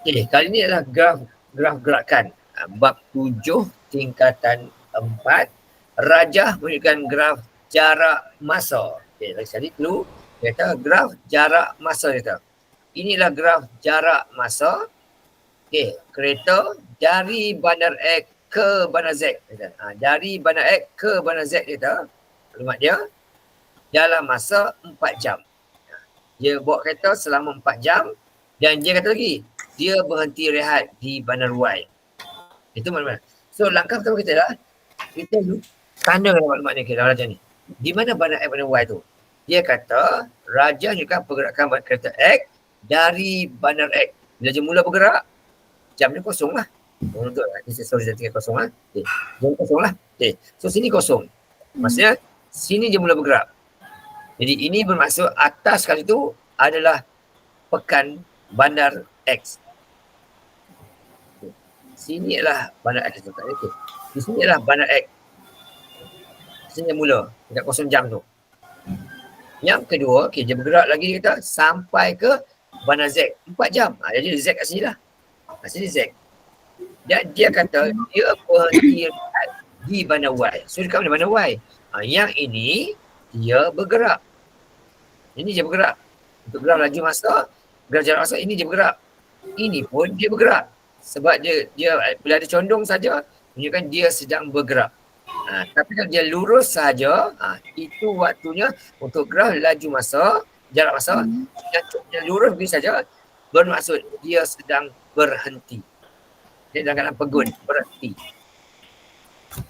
Okey, kali ini adalah graf gerakan. Bab 7 tingkatan 4. Rajah menunjukkan graf jarak masa. Okey, lagi sekali dulu. Dia kata graf jarak masa dia kata. Inilah graf jarak masa. Okey, kereta dari bandar X ke bandar Z. Dari bandar X ke bandar Z dia kata. Maklumat dia. Dalam masa 4 jam. Dia bawa kereta selama 4 jam dan dia kata lagi, dia berhenti rehat di bandar Y. Itu maklumat. So langkah pertama kita adalah, kita tanda maklumat ni, raja ni. Di mana bandar X, bandar Y tu? Dia kata, raja juga pergerakan kereta X dari bandar X. Bila dia mula bergerak, jam ni kosong lah. Untuk sorry, dia tinggal kosong lah. Okay. Jam kosong lah. Okay. So sini kosong. Maksudnya, sini dia mula bergerak. Jadi ini bermaksud atas kali itu adalah pekan bandar X. Sini adalah bandar X. Okay. Di sini adalah bandar X. Sini dia mula. Dekat kosong jam tu. Yang kedua, okay, dia bergerak lagi kita sampai ke bandar Z. 4 jam. Jadi Z kat sini lah. Sini Z. Dan dia kata dia berhenti di bandar Y. So dekat mana bandar Y? Yang ini dia bergerak. Ini dia bergerak. Untuk graf laju masa, graf jarak masa ini dia bergerak. Ini pun dia bergerak. Sebab dia bila ada condong saja, menunjukkan dia sedang bergerak. Tapi kalau dia lurus saja, itu waktunya untuk graf laju masa, jarak masa, yang lurus begitu saja, bermaksud dia sedang berhenti. Dia dalam keadaan pegun, berhenti.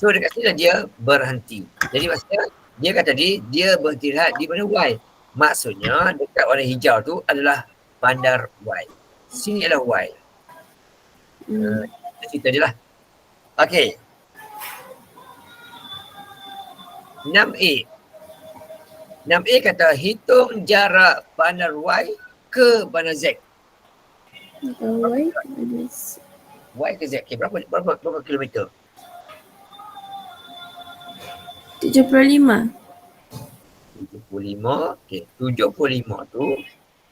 So dekat sini dia berhenti. Jadi maksudnya dia kata tadi dia beristirahat di mana Y. Maksudnya dekat warna hijau tu adalah bandar Y. Sini adalah Y. Cerita dia lah. Okey. 6A. 6A kata hitung jarak bandar Y ke bandar Z. Y ke bandar Z. Y ke Z. Okay, berapa kilometer? 75. 75. Okey, 75 tu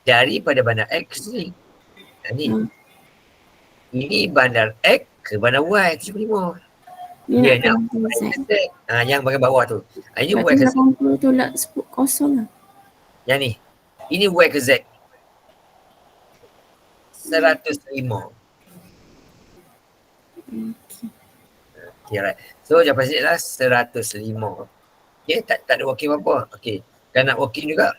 daripada bandar X ni. Ini bandar X ke bandar Y 75. Dia nak Z. Yang bagian bawah tu. Ini Y ke Z. 80 tolak 10 lah. Yang ni. Ini Y ke Z. 105. Okay, right. So jawapan sini adalah 105. Okay, tak ada working apa-apa. Okay, kan nak working juga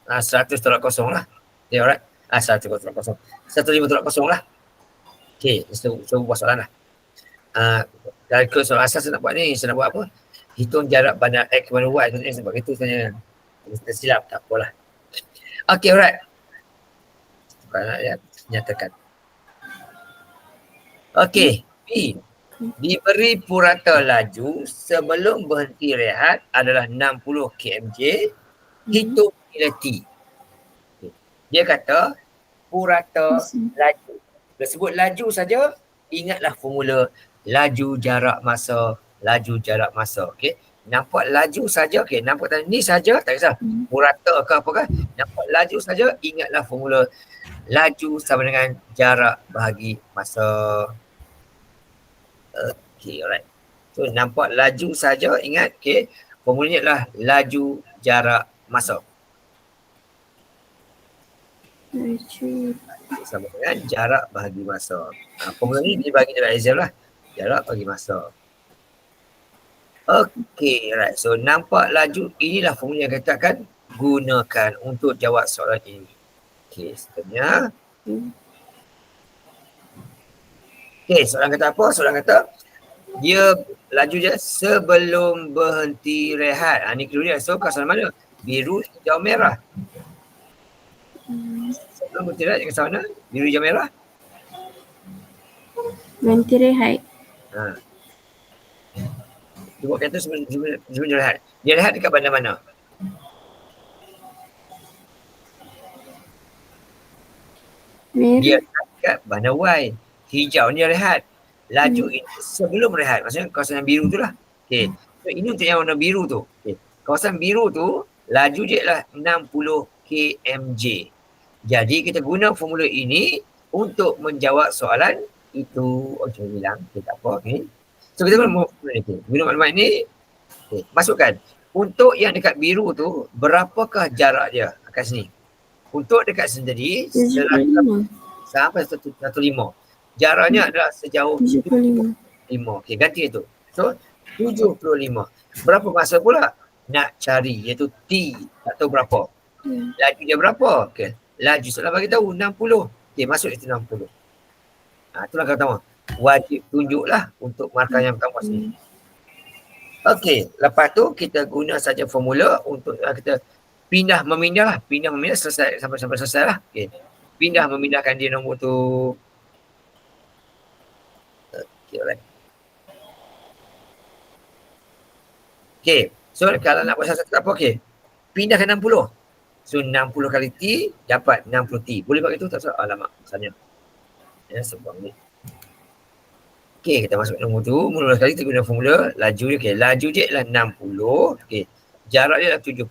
100 tolak kosong lah. Okay, alright. 100 tolak kosong. 105 tolak kosong lah. Okay, so buat soalan lah. Dari soalan asal saya nak buat ni, saya nak buat apa? Hitung jarak bandar X ke bandar Y. Sebab itu sebenarnya tersilap, tak apalah. Okay, alright. Ya, nyatakan. Okay, B. Diberi purata laju sebelum berhenti rehat adalah 60 kmj, hitung nilai T. Dia kata purata laju. Bila sebut laju saja, ingatlah formula laju jarak masa, laju jarak masa. Okay. Nampak laju saja, okay. Nampak tadi ni saja, tak kisah. Purata ke apakah. Nampak laju saja, ingatlah formula laju sama dengan jarak bahagi masa. Okay, alright. So nampak laju saja, ingat, okay. Formulanya adalah laju jarak masa. Sama dengan jarak bahagi masa. Formula ni dibagi dalam exam lah. Jarak bahagi masa. Okay, alright. So nampak laju, inilah formula yang kita akan gunakan untuk jawab soalan ini. Okay, seterusnya. Okay, soalan kata apa? Soalan kata dia laju je sebelum berhenti rehat. Ni clue dia. So kawasan mana? Biru, hijau, merah. Sebelum berhenti rehat dengan mana? Biru, hijau, merah. Berhenti rehat. Dia buat kata sebelum dia rehat. Dia rehat dekat bandar mana? Merah. Dia rehat dekat bandar Y. Hijau ni rehat. Laju ini sebelum rehat. Maksudnya kawasan yang biru tu lah. Okay. So ini untuk yang warna biru tu. Okay. Kawasan biru tu laju dia adalah 60 kmj. Jadi kita guna formula ini untuk menjawab soalan itu. Oh, saya bilang. Okay, tak apa. Okay. So kita guna maklumat ini. Okay. Masukkan. Untuk yang dekat biru tu, berapakah jarak dia kat sini? Untuk dekat sendiri, 75. sampai 105. Jaraknya adalah sejauh 75. Okey, ganti itu. So, 75. Berapa masa pula nak cari, iaitu T. Tak tahu berapa. Laju dia berapa? Okey. Laju soalan bagi tahu 60. Okey, masuk itu 60. Itulah kata pertama. Wajib tunjuklah untuk markah yang pertama sini. Okey, lepas tu kita guna saja formula untuk kita pindah memindah selesai sampai selesai lah. Okey. Pindah memindahkan dia nombor tu. Alright. Okay, so kalau nak buat satu apa, okay, pindah ke 60. So 60 kali T dapat 60 T. Boleh buat itu tak salah? Alamak, misalnya. Ya, sebuang ni. Okay, kita masuk nombor tu. Mula kali kita guna formula laju dia. Okay, laju dia adalah 60. Okay, jarak dia adalah 75.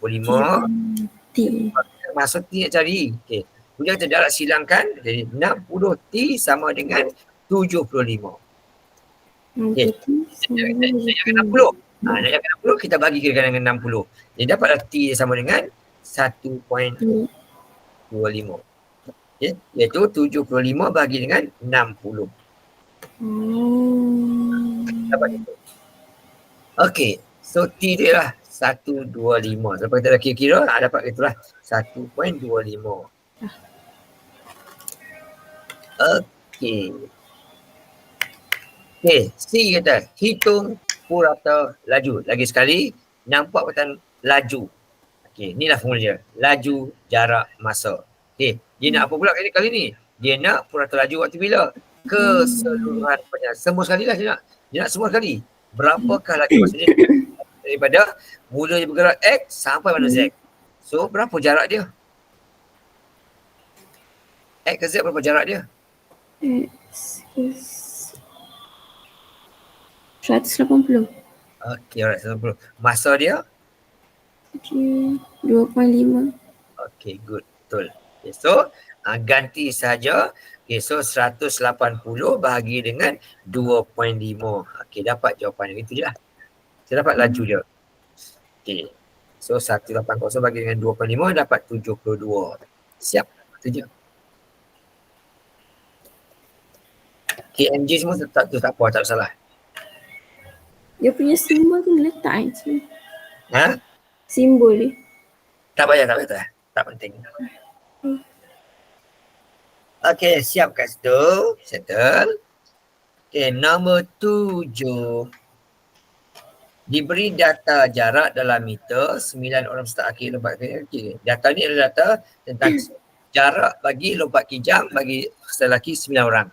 T. Masa T nak cari. Okay, kemudian kita jarak silangkan. Jadi 60 T sama dengan 75. Okay. Nak yang 60. Nak yang 60 kita bagi kira dengan 60. Jadi dapatlah T sama dengan 1.2. 25. Okay. Iaitu 75 bahagi dengan 60. Dapat itu. Okey. So T dia lah 125. So kita dah kira-kira, dapat itulah 1.25. Okey. Okey, C kata hitung purata laju. Lagi sekali nampak perkataan laju. Okey, inilah formula dia. Laju, jarak, masa. Okey, dia nak apa pula kali ni? Dia nak purata laju waktu bila? Keseluruhan perjalanan. Semua sekali lah dia nak. Dia nak semua sekali. Berapakah laju masa dia? Daripada mula dia bergerak X sampai mana Z. So, berapa jarak dia? X ke Z berapa jarak dia? X is 180. Okey, alright, 180. Masa dia? Okay. 2.5. Okey, good. Betul. Okay, so, ganti saja. Okay, so 180 bahagi dengan 2.5. Okey, dapat jawapan dia. Itu je lah. Saya dapat laju dia. Okey. So, 180 bahagi dengan 2.5 dapat 72. Siap. Itu je. KMG semua tak apa, tak salah. Dia punya simbol tu letak je. Ha? Simbol dia. Tak payah. Tak penting. Okey, siap kat situ. Settle. Okey, nombor 7. Diberi data jarak dalam meter 9 orang start akhir lompat kijang. Okay. Data ni adalah data tentang jarak bagi lompat kijang bagi lelaki 9 orang.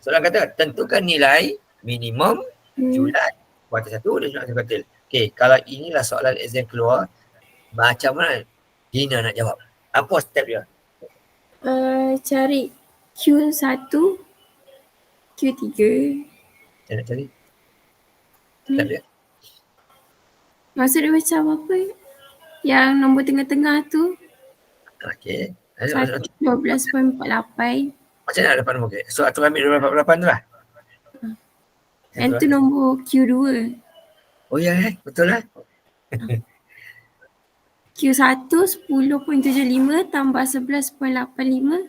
Soalan kata, tentukan nilai minimum julat kuartil 1 dan julat kuartil. Okey, kalau inilah soalan exam keluar, macam mana Dina nak jawab? Apa step dia? Cari Q1, Q3. Saya nak cari step dia. Maksud dia macam apa? Yang nombor tengah-tengah tu Okey. 12.48. Macam mana dapat nombor? Okay. So, tu ambil 28 tu lah. Yang tu nombor Q2. Oh ya, betul lah. Q1 10.75 tambah 11.85.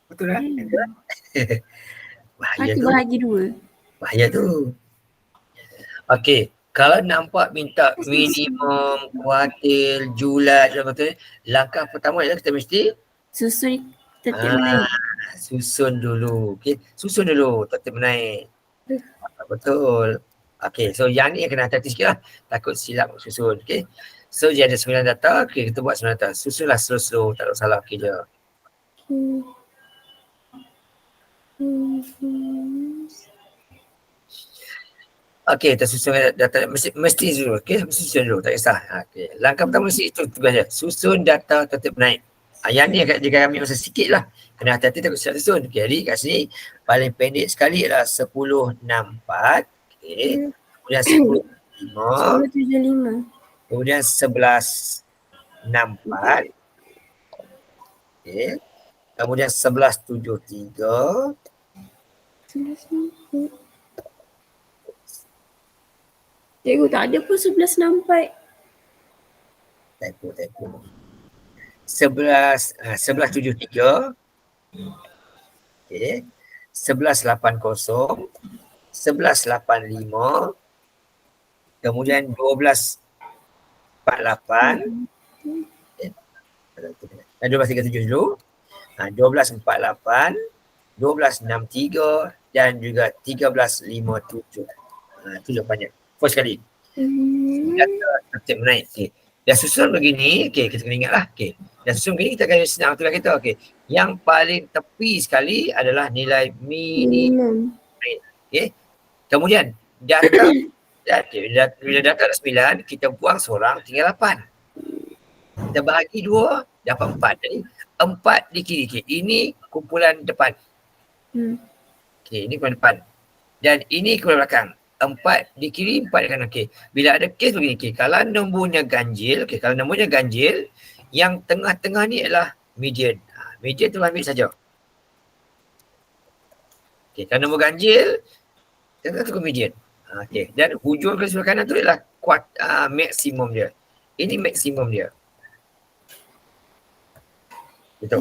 Betul lah. Bahaya Satu tu. bahagi 2. Bahaya tu. Okey. Kalau nampak minta minimum, kuartil, julat dan betul, langkah pertama ialah kita mesti Susun tertib menaik. susun dulu. Okey, susun dulu tertib menaik. Betul. Okey, so yang ni kena hati-hati sikit lah. Takut silap susun. Okey. So dia ada 9 data. Okey, kita buat 9 data. Susunlah slow-slow. Tak ada salah. Okey je. Okey, kita susun data. Mesti dulu. Okey, mesti susun dulu. Tak kisah. Okey. Langkah pertama mesti itu tugas dia. Susun data tertib menaik. Yang ni jika ambil masa sikit lah. Kena hati-hati takut silap susun. Okey, jadi kat sini paling pendek sekali adalah 10.64. Okey. Kemudian 10.5. 10.75. Kemudian 11.64. Okey. Kemudian 11.73. 11.64. Cikgu tak ada pun 11.64. Typo. 11.73. Okey. 11.80. 11.85. Kemudian 12.48. Dan 12.37 dulu. 12.48. 12.63 dan juga 13.57. Itu jawapannya. First kali. Data tertib menaik. Okay. Dah susun begini. Okay, kita kena ingat lah. Okay. Dah susun begini, kita akan senang tulah kita. Okay. Yang paling tepi sekali adalah nilai minimum. Okay. Kemudian data bila data ada 9, kita buang seorang, tinggal 8. Kita bahagi 2, dapat 4. Jadi 4 di kiri. Okay. Ini kumpulan depan. Okay, ini kumpulan depan. Dan ini kumpulan belakang. 4 di kiri, 4 di kanan. Okay. Bila ada kes begini, okay. Kalau nombornya ganjil, yang tengah-tengah ni adalah median. Median tu ambil saja. Okay, kalau nombor ganjil, tengah tu median. Okay. Dan hujung ke sebelah kanan tu adalah maksimum dia. Ini maksimum dia. Gitu.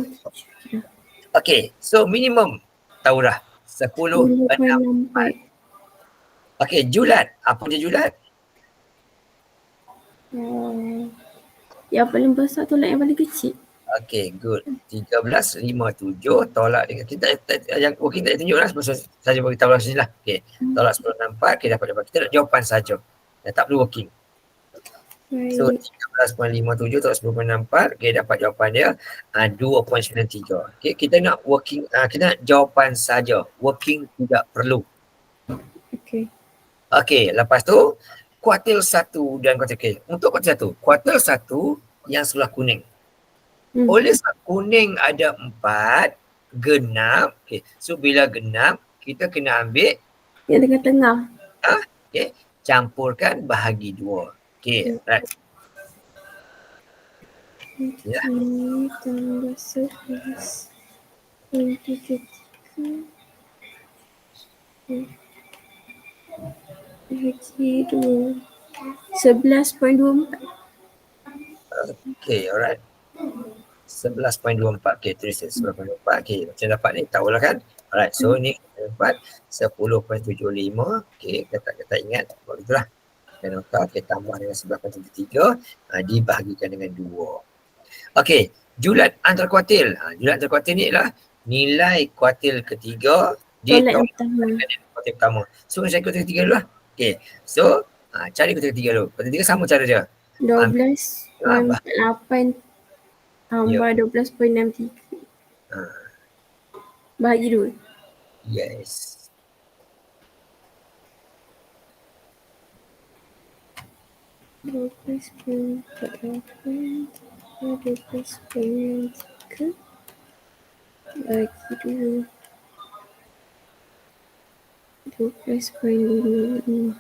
Okey, so minimum tahu dah 10, 6. 10.64. Okey, julat. Apa dia julat? Yang paling besar tolak yang paling kecil. Okey, good. 13.57 tolak dengan kita yang working tak tunjuk lah saja bagi tahu sini lah. Okey, tolak 10.64 kita dapat kita nak jawapan saja. Tak perlu working. So Baik. 13.57 tolak 10.64, okey dapat jawapan dia 2.93. Okey, kita nak working kita nak jawapan saja. Working tidak perlu. Okey. Okey, lepas tu kuartil 1 dan kuartil untuk kuartil 1 yang sebelah kuning. Oleh sebab kuning ada 4, genap. Okay. So bila genap, kita kena ambil Yang tengah-tengah. okay, campurkan bahagi 2. Okay, right. Ya. Tambah 11. 23. Bahagi 2. 11.24. Okay, alright. 11.24. Okay, tulis 11.24. Okay, macam dapat ni, tahulah kan. Alright, so ni dapat 10.75. Okay, kata ingat. Begitulah. Dan nota, okay, tambah dengan 11.73. Dibahagikan dengan 2. Okey, julat antar kuartil. Julat antar kuartil ni ialah nilai kuartil ketiga ditolak dengan kuartil pertama. So, saya kuartil ketiga dulu lah. Okey, so cari kuartil ketiga dulu. Kuartil ketiga sama cara dia. 12.48 tambah 12.63. Bahagi 2. Yes. Dua belas poin tiga bagi 2. 12.55.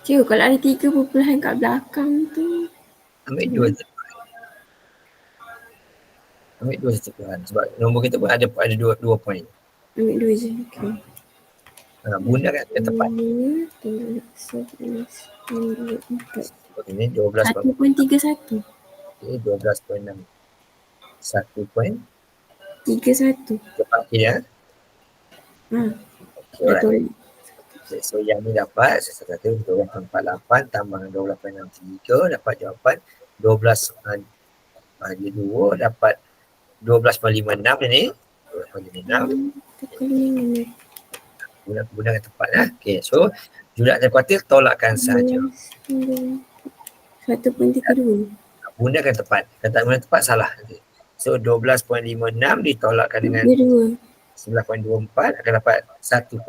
Cik, kalau ada 3 perpuluhan kat belakang tu, ambil 2 setelan. Sebab nombor kita pun ada 2 poin. ambil 2 je. Okey. Bunda kan tepat. 11, 4. Ini 12. 1.31. Okay, 12.6. 1.31. 31. Tepat ya. Okay, betul. Okay, so yang ni dapat 12.48 tambah 12.63 dapat jawapan 12 bagi 2 dapat 12.56 ni. 12.56. Guna tepat lah. Okay, so julat dan kuartil tolakkan saja. 1.32. Gunakan tepat. Kata guna tepat salah. Okay. So 12.56 ditolakkan dengan 11.24 akan dapat 1.32.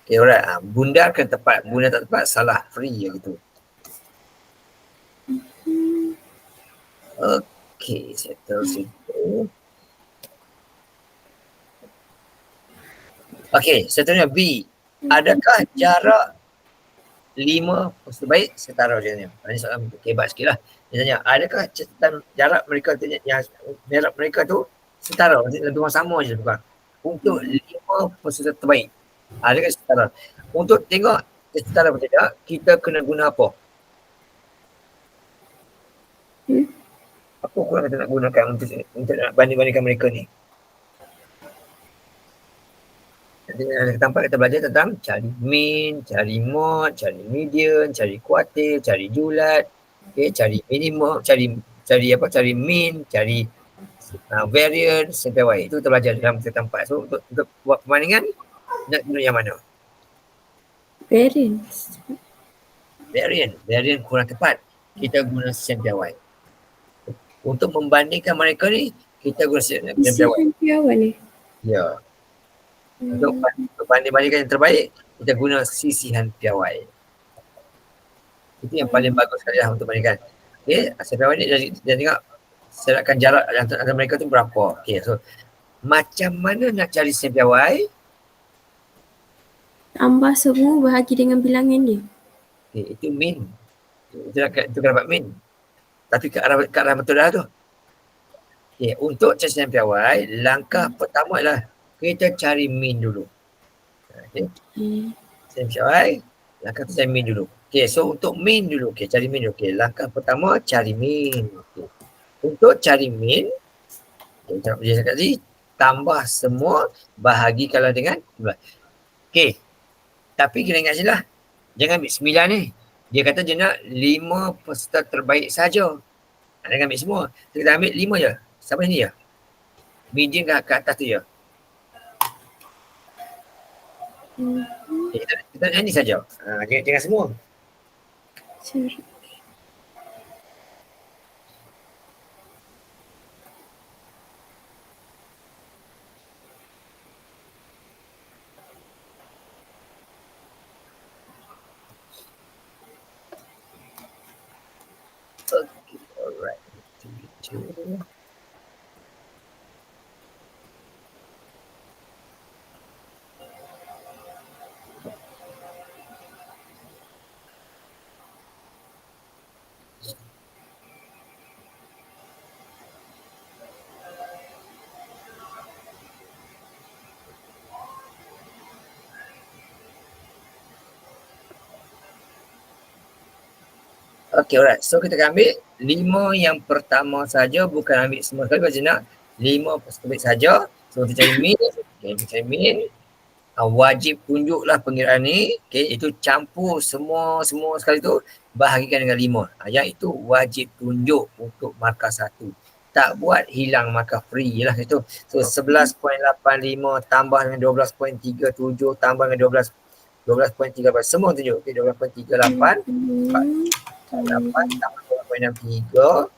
Okay, alright. Bundarkan tepat. Bunda tak tepat salah. Free gitu. Okay, settle situ. Okay, seterusnya B. Adakah jarak 5 baik saya taruh macam ni. Ini soalan kebat sikit lah. Dia tanya, adakah catatan jarak mereka tu, yang jarak mereka tu setara, lebih sama je bukan? Untuk 5 peserta terbaik. Adakah setara? Untuk tengok setara atau tidak, kita kena guna apa? Apa kurang kita nak gunakan untuk nak banding-bandingkan mereka ni? Tanpa kita belajar tentang cari mean, cari mode, cari median, cari kuartil, cari julat, okay, cari minimum, cari mean, cari variance, sampai y. Itu kita belajar dalam kita tempat. So untuk buat perbandingan, nak guna yang mana? Variance. Variance kurang tepat. Kita guna sampai y. Untuk membandingkan mereka ni, kita guna sampai y. Ya. Untuk banding-bandingkan yang terbaik, kita guna sisihan piawai. Itu yang paling bagus sekali lah untuk bandingkan. Okay, piawai ni dia tengok serapkan jarak antara mereka tu berapa. Okay, so macam mana nak cari piawai? Tambah semua bahagi dengan bilangan dia. Okay, itu mean. Itu kan dapat mean. Tapi ke arah betul dah tu. Okay, untuk cari piawai, langkah pertama adalah kita cari mean dulu. Okay. Piawai, Langkah tu cari min dulu. Okay, so untuk min dulu. Okay, cari min dulu. Okay, langkah pertama cari min. Okay. Untuk cari min, dia cakap tadi, tambah semua, bahagikanlah dengan 12. Okay, tapi kena ingat je lah. Jangan ambil 9 ni. Dia kata dia nak 5 peserta terbaik saja. Jangan ambil semua. Kita ambil 5 je. Sampai ni je. Median ke atas tu je. Okay, kita nak ni saja. Jangan semua. Cari. Okay, alright. Two. Okay, alright. So kita akan ambil 5 yang pertama saja, bukan ambil semua sekali. Kalau nak 5 terbaik saja. So kita cari min. Okay, kita cari min. Wajib tunjuklah pengiraan ni. Okay, itu campur semua sekali tu, bahagikan dengan 5. Yang itu wajib tunjuk untuk markah 1. Tak buat hilang markah free lah itu. So 11.85 tambah dengan 12.37 tambah dengan 12.38. Semua tunjuk. Okay, 12.38. 8 tambah 2.63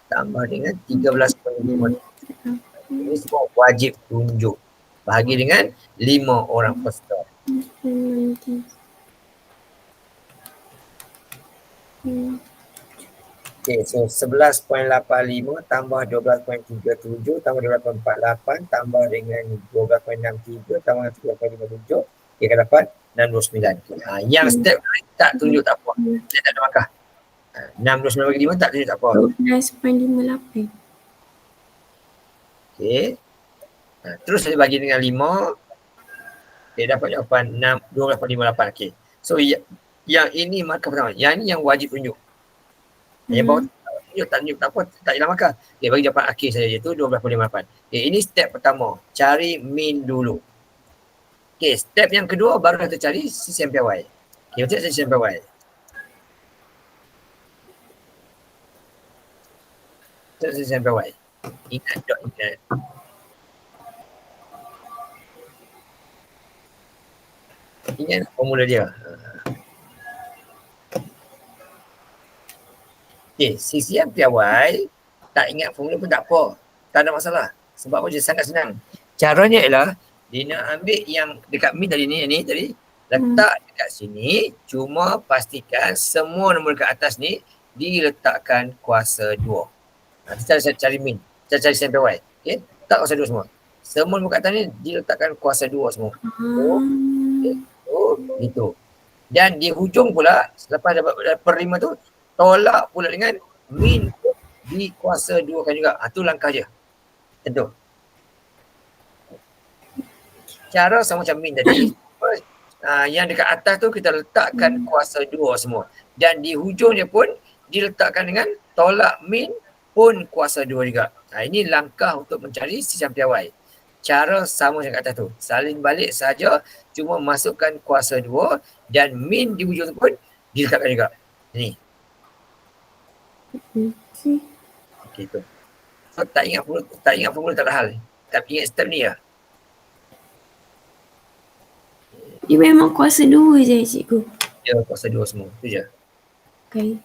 tambah dengan 13.5. Ini semua wajib tunjuk. Bahagi dengan 5 orang peserta. Okay, so 11.85 tambah 12.37 tambah 12.48 tambah dengan 12.63 tambah dengan 13.57. Dia akan dapat 629. Yang step tak tunjuk tak apa. Dia tak ada markah. 629 bagi 5 tak tunjuk tak apa. 12.58. Okay. Terus saya bagi dengan 5. Dia dapat jawapan 12.58. Okay. So yang ini markah pertama. Yang ini yang wajib tunjuk. Yang bawah tunjuk tak tunjuk tak apa. Tak hilang markah. Okay, bagi jawapan akhir saja iaitu 12.58. Okay, ini step pertama. Cari min dulu. Okay, step yang kedua baru kita cari CCM PY. Okay, kita cari CCM PY. Kita cari CCM PY. Ingat dot ingat. Ingat formula dia. Okay, CCM PY tak ingat formula pun tak apa. Tak ada masalah. Sebab apa je sangat senang. Caranya ialah dia nak ambil yang dekat min tadi ni tadi, letak dekat sini, cuma pastikan semua nombor dekat atas ni diletakkan kuasa 2. Kita cari min, kita cari sampai y. Okay, letak kuasa 2 semua. Semua nombor kat atas ni diletakkan kuasa 2 semua. Gitu. Dan di hujung pula, selepas dapat per 5 tu, tolak pula dengan min di kuasa 2 kan juga. Tu langkah je. Tentu. Cara sama macam min tadi. Yang dekat atas tu kita letakkan kuasa 2 semua. Dan di hujung dia pun diletakkan dengan tolak min pun kuasa 2 juga. Ini langkah untuk mencari CCM PY. Cara sama macam kat atas tu. Salin balik saja, cuma masukkan kuasa 2 dan min di hujung tu pun diletakkan juga. Ini. Okey tu. So, tak ingat formula tak ada hal. Tapi ingat step ni ya. Dia memang kuasa 2 je cikgu. Ya, kuasa 2 semua. Tu je. Okay.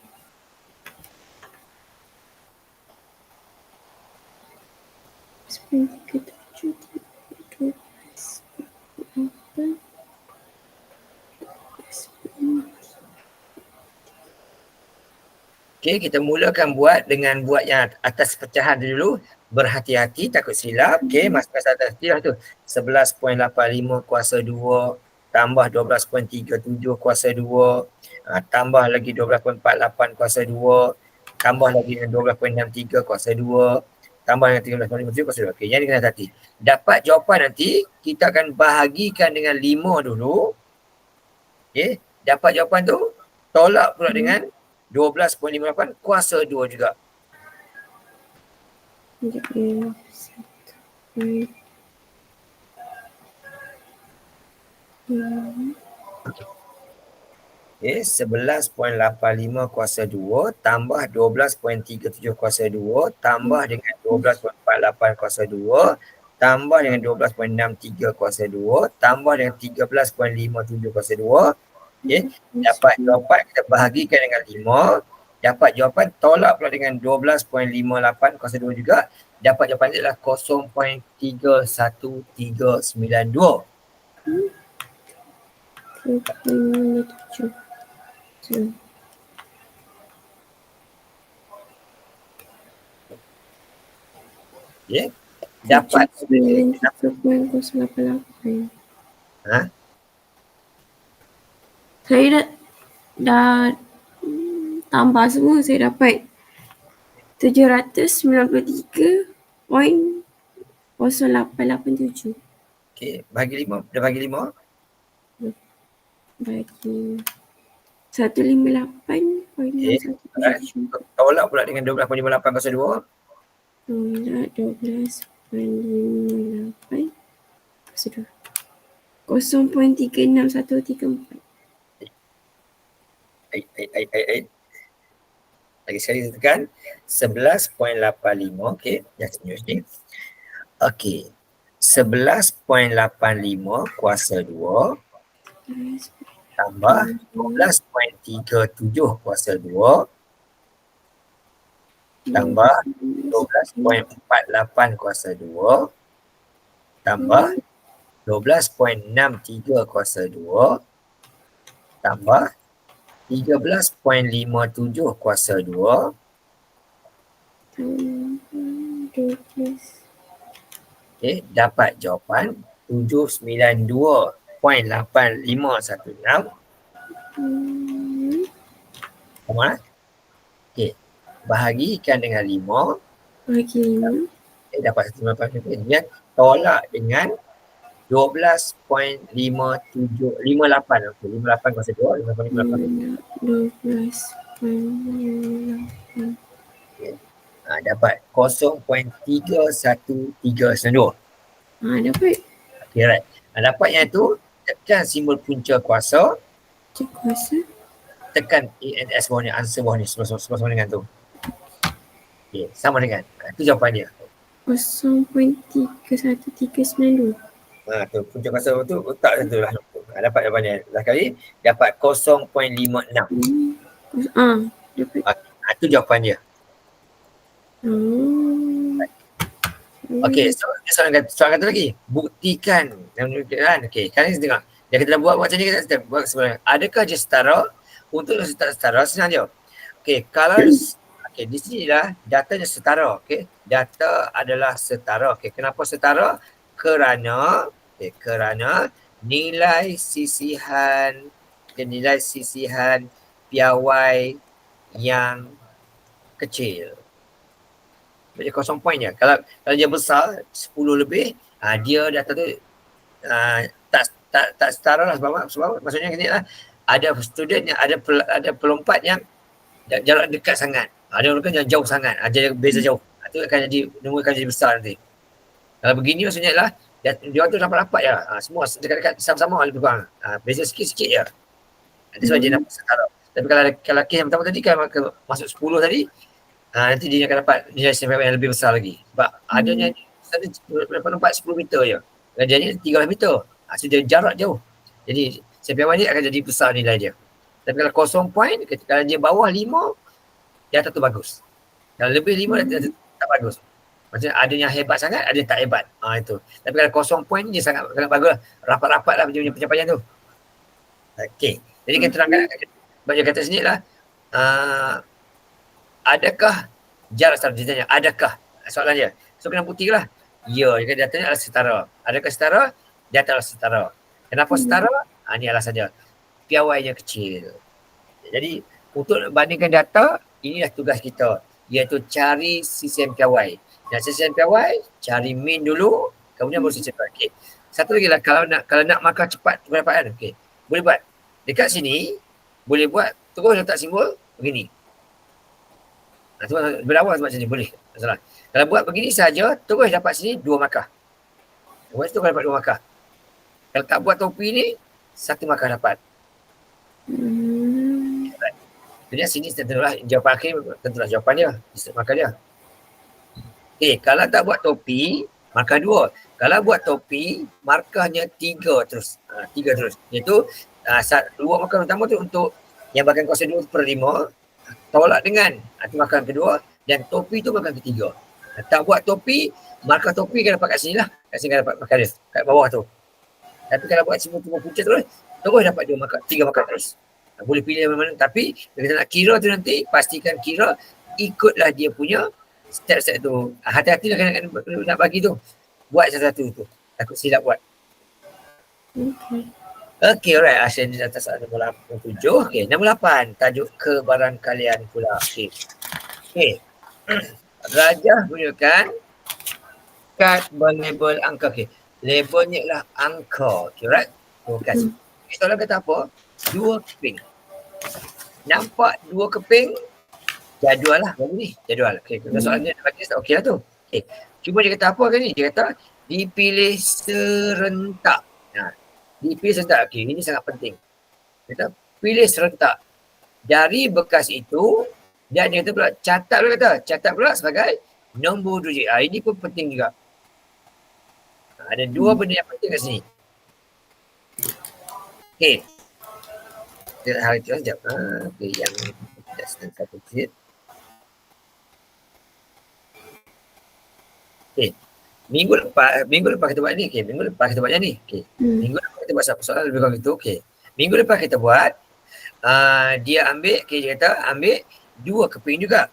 Okey, kita mulakan buat dengan buat yang atas pecahan dulu. Berhati-hati, takut silap. Okey, masukkan atas dia tu. 11.85 kuasa 2 tambah 12.37 kuasa 2 tambah lagi 12.48 kuasa 2 tambah lagi dengan 12.63 kuasa 2 tambah dengan 13.57 kuasa 2. Okey, yang ni kena hati. Dapat jawapan nanti, kita akan bahagikan dengan 5 dulu. Okay. Dapat jawapan tu, tolak pula dengan 12.58 kuasa 2 juga. Sekejap ya. 1.5. Okay. 11.85 kuasa 2 tambah 12.37 kuasa 2 tambah dengan 12.48 kuasa 2 tambah dengan 12.63 kuasa 2 tambah dengan 13.57 kuasa 2. Okay. Dapat jawapan, kita bahagikan dengan 5. Dapat jawapan, tolak pula dengan 12.58 kuasa 2 juga. Dapat jawapan dia adalah 0.31392. 2.57. Okay. Dapat 93.088. ha? Saya dah tambah semua, saya dapat 793.0887. Okay. Bagi 5. Dah bagi 5. Bagi 158.6174. Tolak pula dengan 12.58 kuasa 2. Tolak 12.58 kuasa 2. 0.36134. Lagi sekali saya tekan 11.85. Okey, dah senyum ni. Okey. 11.85 kuasa 2 tambah 12.37 kuasa 2 tambah 12.48 kuasa 2 tambah 12.63 kuasa 2 tambah 13.57 kuasa 2 okay, dapat jawapan 792.8516. Sama? Okay. Bahagikan dengan 5. Bagi 5. Okay, dapat 198. Tolak dengan 12.58. 58 kuasa 2. 12.58. Okay. Dapat 0.31392. Dapat. Okay, right. Dapat yang tu, tekan simbol punca kuasa, Kuasa. tekan ANS bawah ni, answer bawah ni, sama dengan tu. Okay, sama dengan. Itu jawapan dia. 0.31392. Tu punca kuasa tu, letak tu lah. Dapat jawapan dia. Last kali, dapat 0.56. Dapat. Itu jawapan dia. Okey, soalan kata lagi. Buktikan dan menunjukkan. Okey, kali ni tengok. Yang kita dah buat macam ni, kita buat sebenarnya. Adakah dia setara? Untuk setara, senang je. Okey, kalau okey, di sini lah datanya setara. Okey, data adalah setara. Okey, kenapa setara? Kerana nilai sisihan piawai yang kecil. Dia 0 point je. Kalau dia besar 10 lebih, dia data tu tak setara lah, sebab maksudnya ni lah, ada student yang ada pelompat yang jarak dekat sangat. Ada orang yang jauh sangat, ada beza jauh. Itu akan jadi nombor akan jadi besar nanti. Kalau begini maksudnya lah dia tu rapat-rapat je. Semua dekat-dekat sama-sama lebih kurang. Beza sikit-sikit je. Itu sebab dia dapat setara. Tapi kalau kes yang pertama tadi kan masuk 10 tadi, nanti dia akan dapat nilai SMPM yang lebih besar lagi. Sebab adanya nampak 10 meter je. Dan dia ni 13 meter. So dia jarak jauh. Jadi SMPM ni akan jadi besar nilai dia. Tapi kalau 0 point, kalau dia bawah 5, data tu bagus. Kalau lebih 5, data tak bagus. Maksudnya ada yang hebat sangat, ada yang tak hebat. Itu. Tapi kalau 0 point, dia sangat bagus lah. Rapat-rapat lah punya pencapaian tu. Okey. Jadi kita terangkan, bagi kata sini lah, adakah jarak setara? Dia tanya, adakah? Soalan dia. So kena buktikan lah. Ya, datanya adalah setara. Adakah setara? Data adalah setara. Kenapa setara? Ini alasannya. Piawainya kecil. Jadi untuk bandingkan data, inilah tugas kita. Iaitu cari CCM piawai. Nak CCM piawai, cari mean dulu, kemudian baru CCM piawai. Okay. Satu lagi lah, kalau nak makan cepat pendapat, okay, boleh buat. Dekat sini boleh buat terus letak simbol begini. Sebab berawal sebab sini boleh. Masalah. Kalau buat begini saja terus dapat sini 2 markah. Buat tu dapat 2 markah. Kalau tak buat topi ni 1 markah dapat. Jadi sini tentulah jawapan akhir, tentulah jawapan dia. Markah dia. Kalau tak buat topi, markah 2. Kalau buat topi, markahnya 3 terus. 3 terus. Iaitu 2 markah pertama tu untuk yang bahagian kuasa 2/5. Tolak dengan itu markah kedua. Dan topi tu markah ketiga. Tak buat topi, markah topi kan dapat kat sini lah. Kat sini kan dapat markah dia. Kat bawah tu. Tapi kalau buat simbol punca terus dapat 2 markah, 3 markah terus. Boleh pilih mana-mana. Tapi bila kita nak kira tu nanti, pastikan kira ikutlah dia punya step-step tu. Hati-hatilah kadang-kadang nak bagi tu. Buat satu-satu tu. Takut silap buat. Okay, alright. Asyik di atas soalan nombor 7. Okay, nombor 8. Tajuk kebarangkalian pula. Okay. Rajah gunakan kad berlabel angka. Okay. Labelnya ialah angka. Okay, alright. Terima kasih. Soalan kata apa? 2 keping. Nampak 2 keping? Jadual lah baru ni. Jadual. Okay, kalau soalan dia bagi okey lah tu. Okay. Cuma dia kata apa kan ni? Dia kata dipilih serentak. Dipilih serentak. Okay, ini sangat penting. Dia kata pilih serentak. Dari bekas itu, dan dia kata pula catat pula sebagai nombor 2 digit. Ini pun penting juga. Ada 2 benda yang penting kat sini. Okay. Kita hari tu sekejap. Okay, yang just satu digit. Okay. Minggu lepas kita buat ni. Okay. Minggu lepas kita buat yang ni. Okay. Minggu lepas kita buat soalan lebih kurang itu. Okay. Minggu lepas kita buat, dia ambil, okay, dia kata ambil 2 keping juga.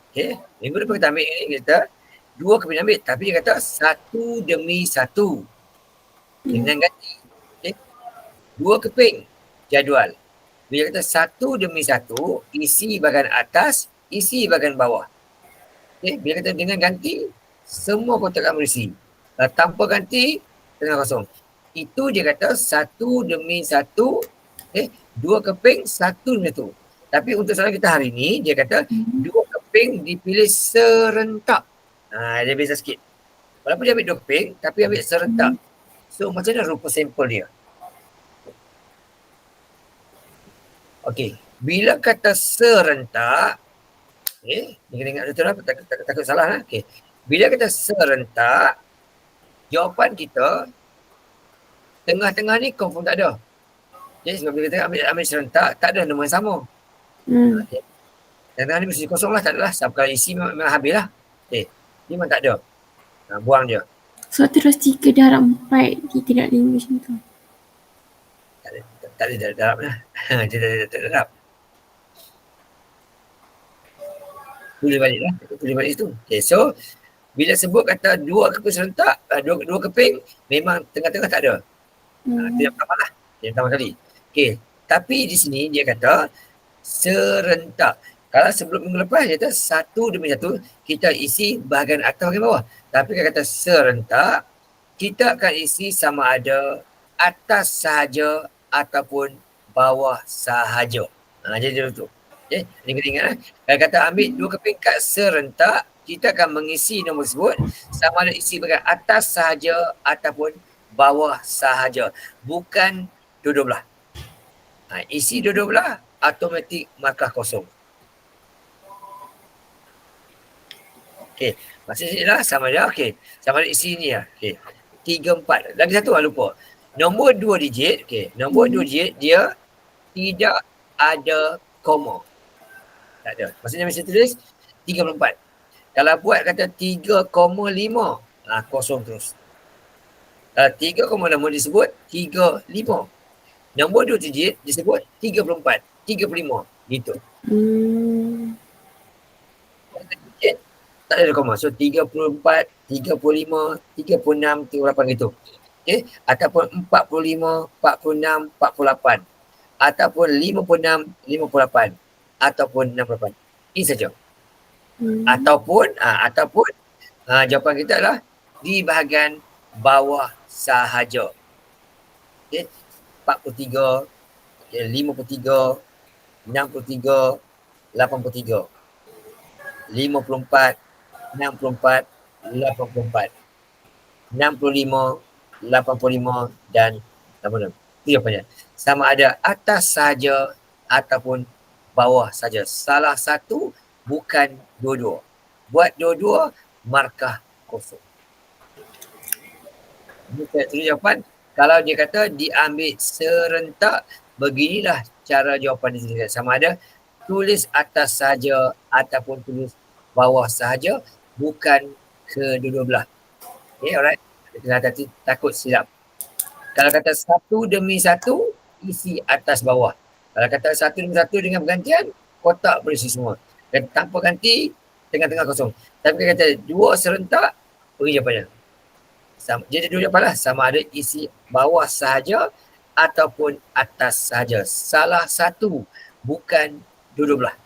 Okay. Minggu lepas kita ambil ni, kita 2 keping ambil. Tapi dia kata 1 demi 1. Dengan ganti. Okay. 2 keping jadual. Bila kata 1 demi 1, isi bahagian atas, isi bahagian bawah. Okay. Bila kata dengan ganti, semua kotak akan berisi. Tanpa ganti, tengah kosong. Itu dia kata 1 demi 1, 2 keping, 1 demi 1. Tapi untuk soalan kita hari ni, dia kata 2 keping dipilih serentak. Dia beza sikit. Walaupun dia ambil 2 keping, tapi ambil serentak. So macam mana rupa sampel dia? Okey, bila kata serentak, ni kena ingat betul lah, takut salah lah. Okey. Bila kita serentak, jawapan kita tengah-tengah ni confirm tak ada. Jadi sebab bila kita ambil serentak, tak ada nombor yang sama. Okay. Tengah-tengah ni mesti kosong lah, tak ada lah. Sebab kalau isi memang habis lah. Okay. Ni memang tak ada. Buang dia. So terus 3 darab 4, kita nak 5 macam tu. Tak ada darab lah. Dia tak darab. Tulis balik lah. Tulis balik situ. Okay, so bila sebut kata 2 keping serentak, 2 keping, memang tengah-tengah tak ada. Itu yang pertama lah. Yang pertama kali. Okay. Tapi di sini dia kata serentak. Kalau sebelum minggu lepas dia kata 1 demi 1, kita isi bahagian atas bahagian bawah. Tapi kalau kata serentak, kita akan isi sama ada atas sahaja ataupun bawah sahaja. Jadi tu. Okay. Ini kena ingat lah. Kalau kata ambil 2 keping kad serentak, kita akan mengisi nombor tersebut sama ada isi bahagian atas sahaja ataupun bawah sahaja. Bukan dua-dua belah. Isi dua-dua belah, automatik markah kosong. Okey, masih sini lah sama ada. Okey, sama ada isi ni lah. Okey, 3, 4. Lagi satu lah lupa. Nombor 2 digit, okey, nombor 2 digit dia tidak ada koma. Tak ada. Maksudnya mesti tulis 34. Kalau buat kata 3,5, kosong terus. Kalau 3,6 disebut 35. Nombor 2 digit disebut 34, 35. Gitu. Tak ada koma. So 34, 35, 36, 38 gitu. Okay. Ataupun 45, 46, 48. Ataupun 56, 58. Ataupun 68. Ini saja. Ataupun jawapan kita adalah di bahagian bawah sahaja. Okey, 43. Okey, 53, 63, 83, 54, 64, 84, 65, 85 dan 86. Itu jawapannya. Sama ada atas saja ataupun bawah saja. Salah satu, bukan dua-dua. Buat dua-dua, markah kosong. Ini saya tulis jawapan. Kalau dia kata diambil serentak, beginilah cara jawapan dituliskan. Sama ada tulis atas saja ataupun tulis bawah saja, bukan kedua-dua belah. Okay, alright. Kena hati, takut silap. Kalau kata satu demi satu, isi atas bawah. Kalau kata satu demi satu dengan pergantian, kotak berisi semua. Dan tanpa ganti, tengah-tengah kosong. Tapi kalau kata dua serentak, beri jawapannya. Jadi dua jawapan lah. Sama ada isi bawah sahaja ataupun atas sahaja. Salah satu, bukan dua-dua belah.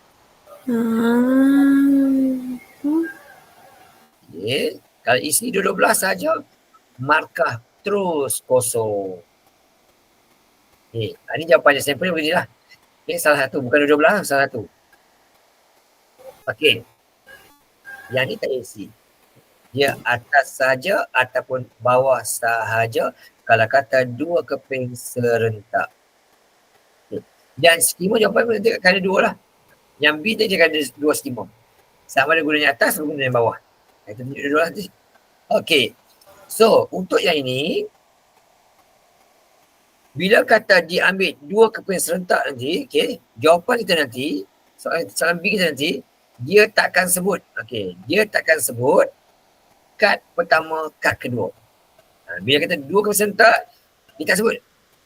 Okay. Kalau isi dua-dua belah sahaja, markah terus kosong. Okay. Ini jawapannya. Sampelnya beginilah. Okay. Salah satu, bukan dua-dua belah, salah satu. Okey. Yang ni tak isi. Dia atas saja ataupun bawah sahaja kalau kata dua keping serentak. Okay. Dan skema jawapan pun nanti akan ada dua lah. Yang B tadi akan ada dua skema. Sama ada gunanya atas atau gunanya bawah. Kita tunjuk dua nanti. Okey. So, untuk yang ini, bila kata diambil dua keping serentak nanti, okay, jawapan kita nanti, soalan B kita nanti, dia takkan sebut. Okey, dia takkan sebut kad pertama, kad kedua. Bila kata dua keping serentak, dia tak sebut.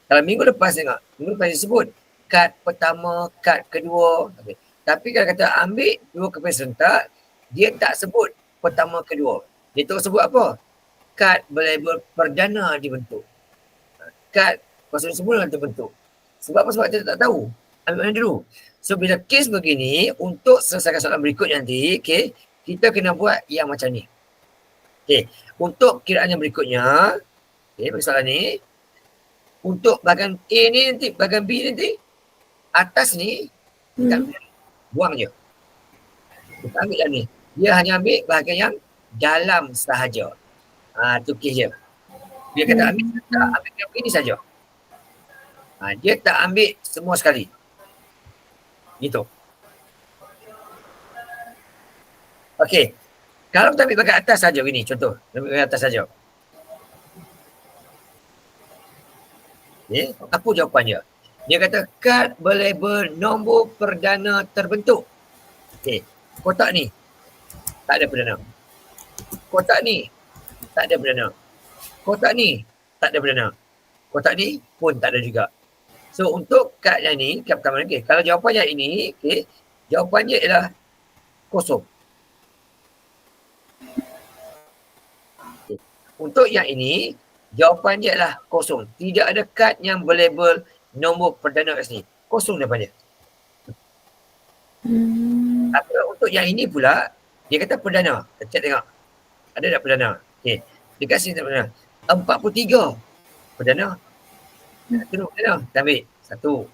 Kalau minggu lepas tengok, minggu lepas dia sebut kad pertama, kad kedua. Okay. Tapi kalau kata ambil dua keping serentak, dia tak sebut pertama, kedua. Dia terus sebut apa? Kad berlabel perdana dibentuk. Kad pasal semula terbentuk. Sebab apa? Sebab kita tak tahu. Ambil mana dulu. So bila kes begini, untuk selesaikan soalan berikut nanti, okay, kita kena buat yang macam ni. Okay. Untuk kiraan yang berikutnya, okay, soalan ni, untuk bahagian A ni nanti, bahagian B nanti, atas ni, kita ambil, buang je. Kita ambil yang ni. Dia hanya ambil bahagian yang dalam sahaja. Tu kes je. Dia kata ambil, ambil yang ini saja. Dia tak ambil semua sekali. Gitu. Okey. Kalau kita ambil bahagian atas saja begini, contoh. Ambil bahagian atas saja. Okay. Apa jawapannya? Dia kata kad berlabel nombor perdana terbentuk. Okey. Kotak ni tak ada perdana. Kotak ni tak ada perdana. Kotak ni tak ada perdana. Kotak ni pun tak ada juga. So untuk kad yang ni, kad pertama ni, okay, kalau jawapannya ini, okay, jawapannya ialah kosong. Okay. Untuk yang ini, jawapan dia adalah kosong. Tidak ada kad yang berlabel nombor perdana kat sini. Kosong jawapannya. Tapi untuk yang ini pula, dia kata perdana. Kita cek tengok. Ada tak perdana? Okay. Dekat sini tak perdana. 43 perdana. Terus perdana. Kita ambil. Satu.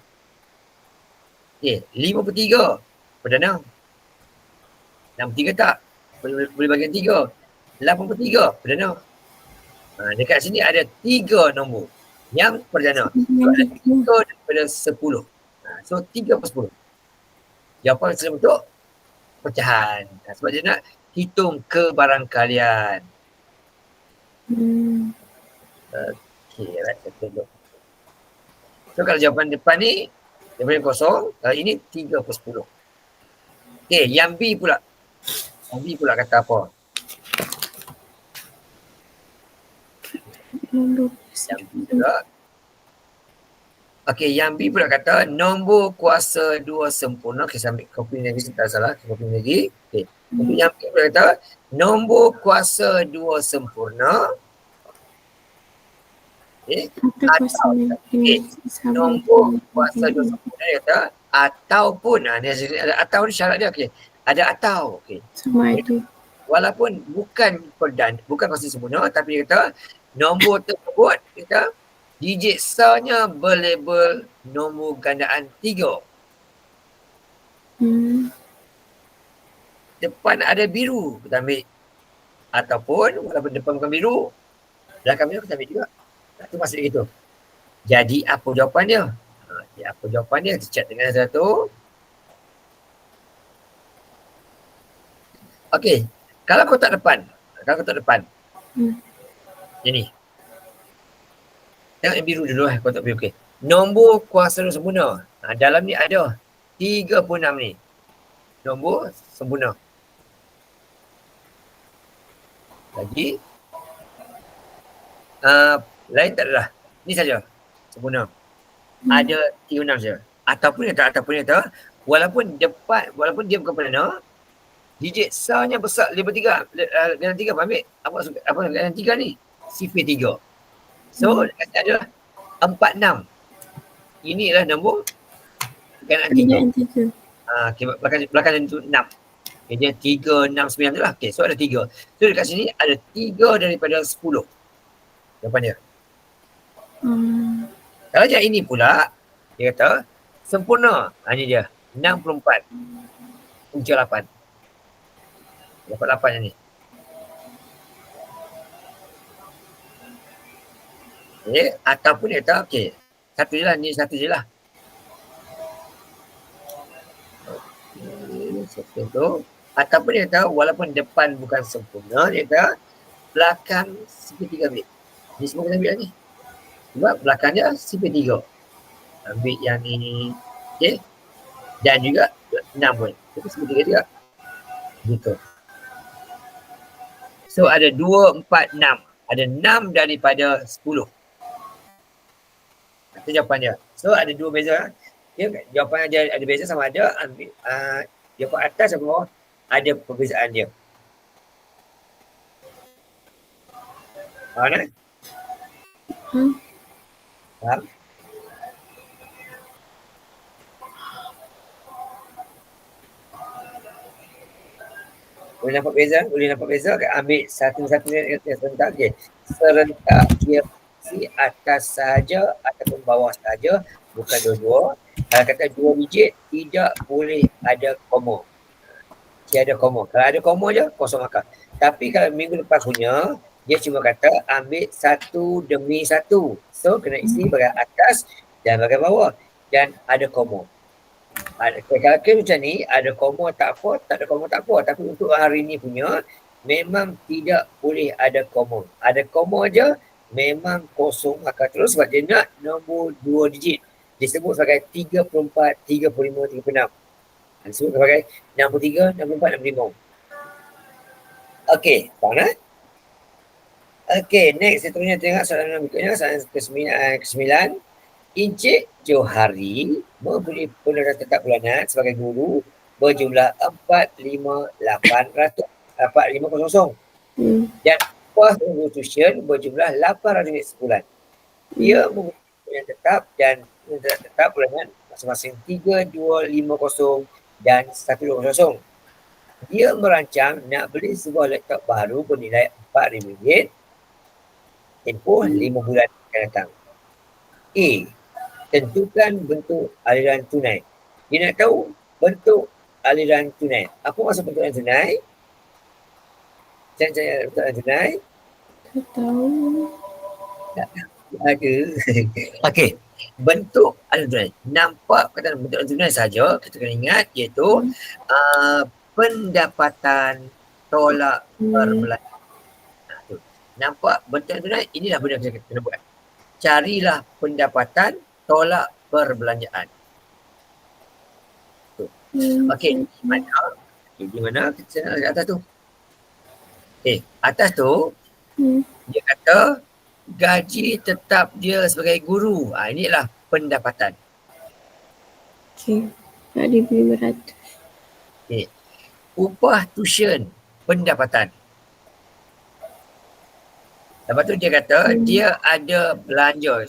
Okay. 53 perdana. 63 tak? Boleh bagian 3. 83 perdana. Dekat sini ada 3 nombor yang perdana. So, ada 3 daripada 10. So 3 per 10. Jawapan sudah bentuk pecahan. Sebab dia nak hitung kebarangkalian. Okay, right. So kalau jawapan depan ni, jawapan kosong. Kalau ini 3 per 10. Okay, yang B pula. Yang B pula kata apa? Yang B pula. Okay, yang B pula kata nombor kuasa 2 sempurna. Okay, saya ambil kopi lagi, saya tak salah. Kopi lagi. Okay. Untuk yang B pula kata nombor kuasa 2 sempurna. Okay. Atau, okay. Nombor kuasa 2 sempurna dia kata ataupun. Ada atau ni syarat dia. Okay. Ada atau. Okay. Sama itu. Walaupun bukan perdana, bukan kuasa sempurna, tapi dia kata nombor tersebut kita Digit S-nya berlabel nombor gandaan 3. Depan ada biru, kita ambil. Ataupun walaupun depan bukan biru, belakang biru kita ambil juga. Itu maksud itu. Jadi apa jawapan dia? Apa jawapan dia? Kita cek dengan satu. Okey. Kalau kotak depan. Ini. Tengok yang biru dulu kotak biru. Okey. Nombor kuasa sempurna. Dalam ni ada 36 ni. Nombor sempurna. Lagi. Lain tak adalah. Ni saja. Sempurna. Ada 36 saja. Ataupun walaupun dia bukan perdana, digit S-nya besar level 3. Gandang 3 ambil. Apa gandang 3 ni? Sifir 3. So, dekat adalah 46. Inilah nombor gandang 3. Belakang itu 6. Dia 3, 6, 9 tu lah. Okay, so ada 3. So dekat sini ada 3 daripada 10. Jawapan dia. Kalau je ini pula, dia kata sempurna. Ini dia. 64. Punca 8. Dapat 8 yang ni. Okay. Ataupun dia kata, okay. Satu je lah. Ni satu je lah. Okay. Satu tu. Ataupun dia kata, walaupun depan bukan sempurna, dia kata belakang sifir 3 ambil. Ni semua kita ambil lah ni. Sebab belakang dia sifir 3. Ambil yang ni. Okay. Dan juga 6 pun. Itu sifir 3 juga. Gitu. So ada 2, 4, 6. Ada 6 daripada 10. Itu jawapan dia. So ada 2 beza. Okay. Jawapan dia ada beza sama ada ambil jawapan atas atau bawah ada perbezaan dia. Faham tak? Faham? Boleh nampak beza? Ambil satu-satunya serentak. Okay. Serentak dia si atas saja ataupun bawah saja, bukan dua-dua. Kalau kata 2 digit, tidak boleh ada koma. Tiada koma. Kalau ada koma je, kosong akar. Tapi kalau minggu lepas punya, dia cuma kata ambil satu demi satu. So, kena isi bahagian atas dan bahagian bawah. Dan ada koma. Kalau macam ni, ada koma tak apa, tak ada koma tak apa. Tapi untuk hari ni punya, memang tidak boleh ada koma. Ada koma je, memang kosong akar terus sebab dia nak nombor 2 digit. Disebut sebagai 34, 35, 36. Disebut sebagai 63, 64, 65. Okey, faham tak? Okey, next seterusnya tengok soalan berikutnya, soalan ke-9. Encik Johari memberi penerahan tetap bulanan sebagai guru berjumlah 4,500 dan upah guru tuition berjumlah RM800 sebulan. Ia memberi penerahan tetap dan penerahan tetap bulanan masing-masing 3,250 dan 1,200. Dia merancang nak beli sebuah laptop baru bernilai RM4,000 tempoh 5 bulan akan datang. A. Tentukan bentuk aliran tunai. Dia nak tahu bentuk aliran tunai. Apa maksud bentuk aliran tunai? Cara bentuk aliran tunai? Tak tahu. Tak ada. Okey. Bentuk aliran tunai. Nampak kata bentuk aliran tunai saja, kita kena ingat iaitu pendapatan tolak perbelanjaan. Nampak bentuk aliran tunai? Inilah benda yang kita kena buat. Carilah pendapatan tolak perbelanjaan. Okey, di mana kita atas tu? Okey, atas tu dia kata gaji tetap dia sebagai guru. Inilah pendapatan. Okey, RM4,500. Okey. Upah tuition pendapatan. Lepas tu dia kata dia ada belanja.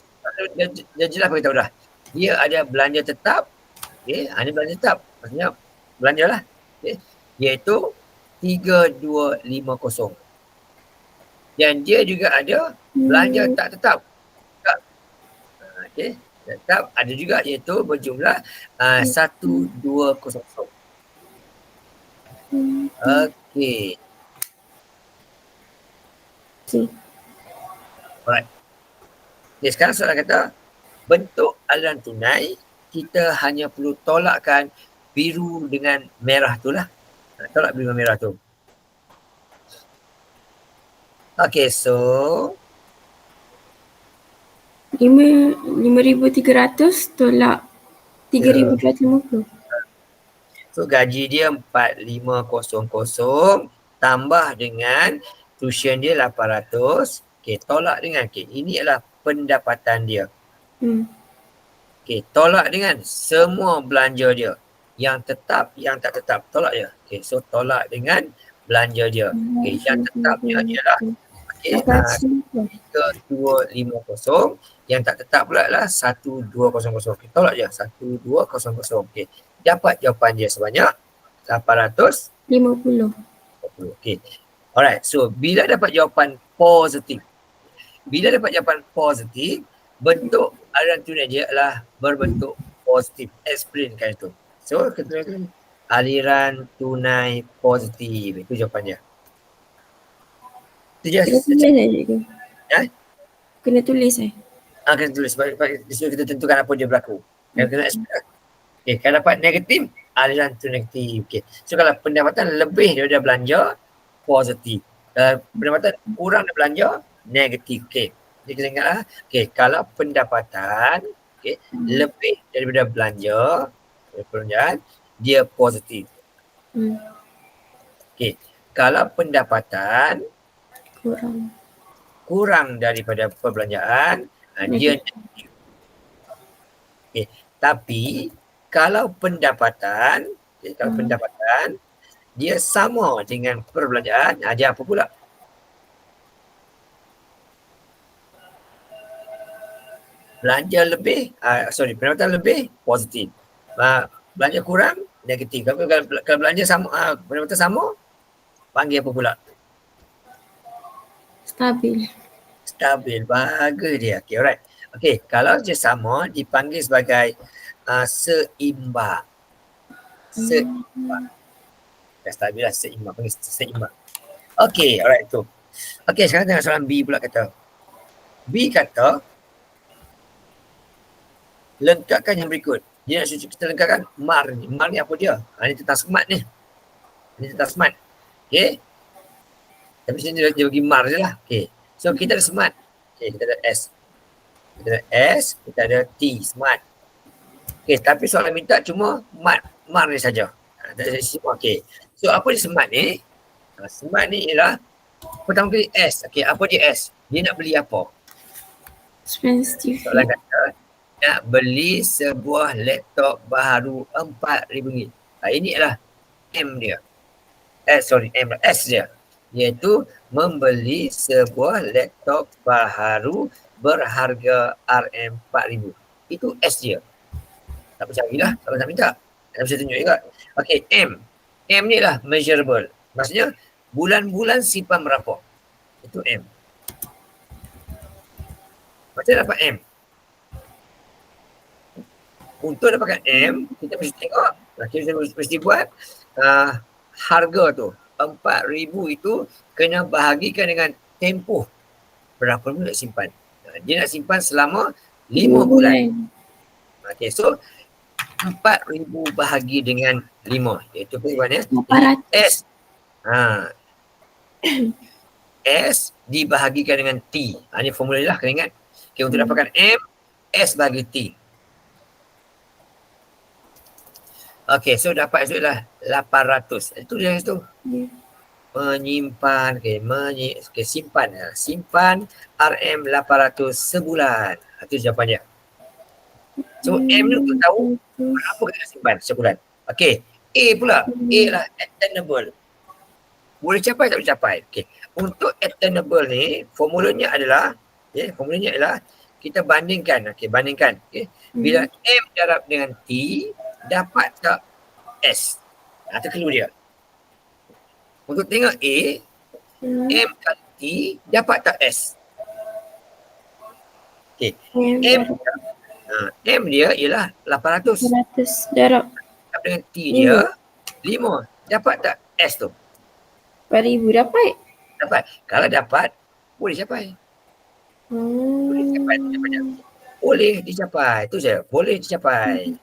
Dia jelas beritahu dah. Dia ada belanja tetap. Okay. Ini belanja tetap. Maksudnya belanja lah. Okay. Iaitu 3,250. Dan dia juga ada belanja tak tetap. Okey, tetap ada juga iaitu berjumlah 1200. Okey. Okey. Alright. Okay, sekarang soalan kata, bentuk aliran tunai kita hanya perlu tolakkan biru dengan merah tu lah. Tolak biru dengan merah tu. Okay, so 5,300 tolak 3,250. so gaji dia 4,500 tambah dengan tuition dia 800. Okay, tolak dengan ini adalah pendapatan dia. Okay, tolak dengan semua belanja dia. Yang tetap, yang tak tetap, tolak je. Okay, so tolak dengan belanja dia. Okay, yang tetapnya ialah okay, 2,250. Yang tak tetap pula adalah 1,200. Okay, tolak je, 1,200. Okay, dapat jawapan dia sebanyak 850. Okay, alright. So, bila dapat jawapan positif, bentuk aliran tunai dia adalah berbentuk positif. Explainkan itu. So, kita aliran tunai positif. Itu jawapannya. Itu je. Kena tulis cikgu? Ya? Kena tulis Kena tulis. So, kita tentukan apa dia berlaku. Kena explain. Okay, kalau dapat negatif, aliran tunai negatif. Okay. So, kalau pendapatan lebih daripada belanja, positif. Pendapatan kurang daripada belanja, negatif. Okay. Jadi kita ingatlah, okay, kalau pendapatan lebih daripada belanja, dia positif. Okay. Kalau pendapatan kurang daripada perbelanjaan, dia negatif. Okay. Tapi kalau pendapatan, dia sama dengan perbelanjaan, dia apa pula? Belanja lebih, pendapatan lebih, positif. Belanja kurang, negatif. Kalau belanja sama, pendapatan sama, panggil apa pula? Stabil, bagus dia. Okay, alright. Okay, kalau dia sama, dipanggil sebagai seimbang. Stabil lah, seimbang. Panggil seimbang. Okay, alright tu. Okay, sekarang tengok soalan B pula kata. B kata, lengkapkan yang berikut. Dia nak kita lengkapkan MAR ni. MAR ni apa dia? Ini tentang smart ni. Ini tentang smart. Okay. Tapi sini dia bagi MAR je lah. Okay. So kita ada smart. Okay, kita ada S. Kita ada S, kita ada T, smart. Okay, tapi soalan minta cuma MAR ni saja. Okay. So apa dia smart ni? Smart ni ialah pertama kali S. Okay, apa dia S? Dia nak beli apa? Soalan kata, nak beli sebuah laptop baru RM4,000. Ini adalah M dia. S dia. Iaitu membeli sebuah laptop baru berharga RM4,000. Itu S dia. Tak percaya lah kalau nak minta. Tak bisa tunjuk juga. Okay, M. M ni lah measurable. Maksudnya bulan-bulan simpan berapa. Itu M. Macam dapat M? Untuk dapatkan M, kita mesti tengok, kita mesti buat harga tu. RM4,000 itu kena bahagikan dengan tempoh. Berapa bulan nak simpan? Dia nak simpan selama 5 bulan. Okay, so 4,000 bahagi dengan 5. Iaitu peribahanya S. S dibahagikan dengan T. Ini formula lah, kena ingat. Okay, untuk dapatkan M, S bagi T. Okay, so dapat itu adalah 800. Itu dia itu. Menyimpan, simpan. Simpan RM800 sebulan. Itu jawapannya. So, M ni untuk tahu berapa kena simpan sebulan. Okay, A pula. A lah attainable. Boleh capai tak boleh capai. Okay. Untuk attainable ni, formulanya adalah kita bandingkan. Okay, bandingkan. Okay. Bila M darab dengan T, dapat tak S? Itu clue dia. Untuk tengok A, M kali T, dapat tak S? Okay. M dia ialah 800. 100 darab Dengan T 5. dia 5. Dapat tak S tu? 4,000 dapat. Dapat. Kalau dapat, boleh capai. Boleh capai. Boleh dicapai. Itu je. Boleh dicapai.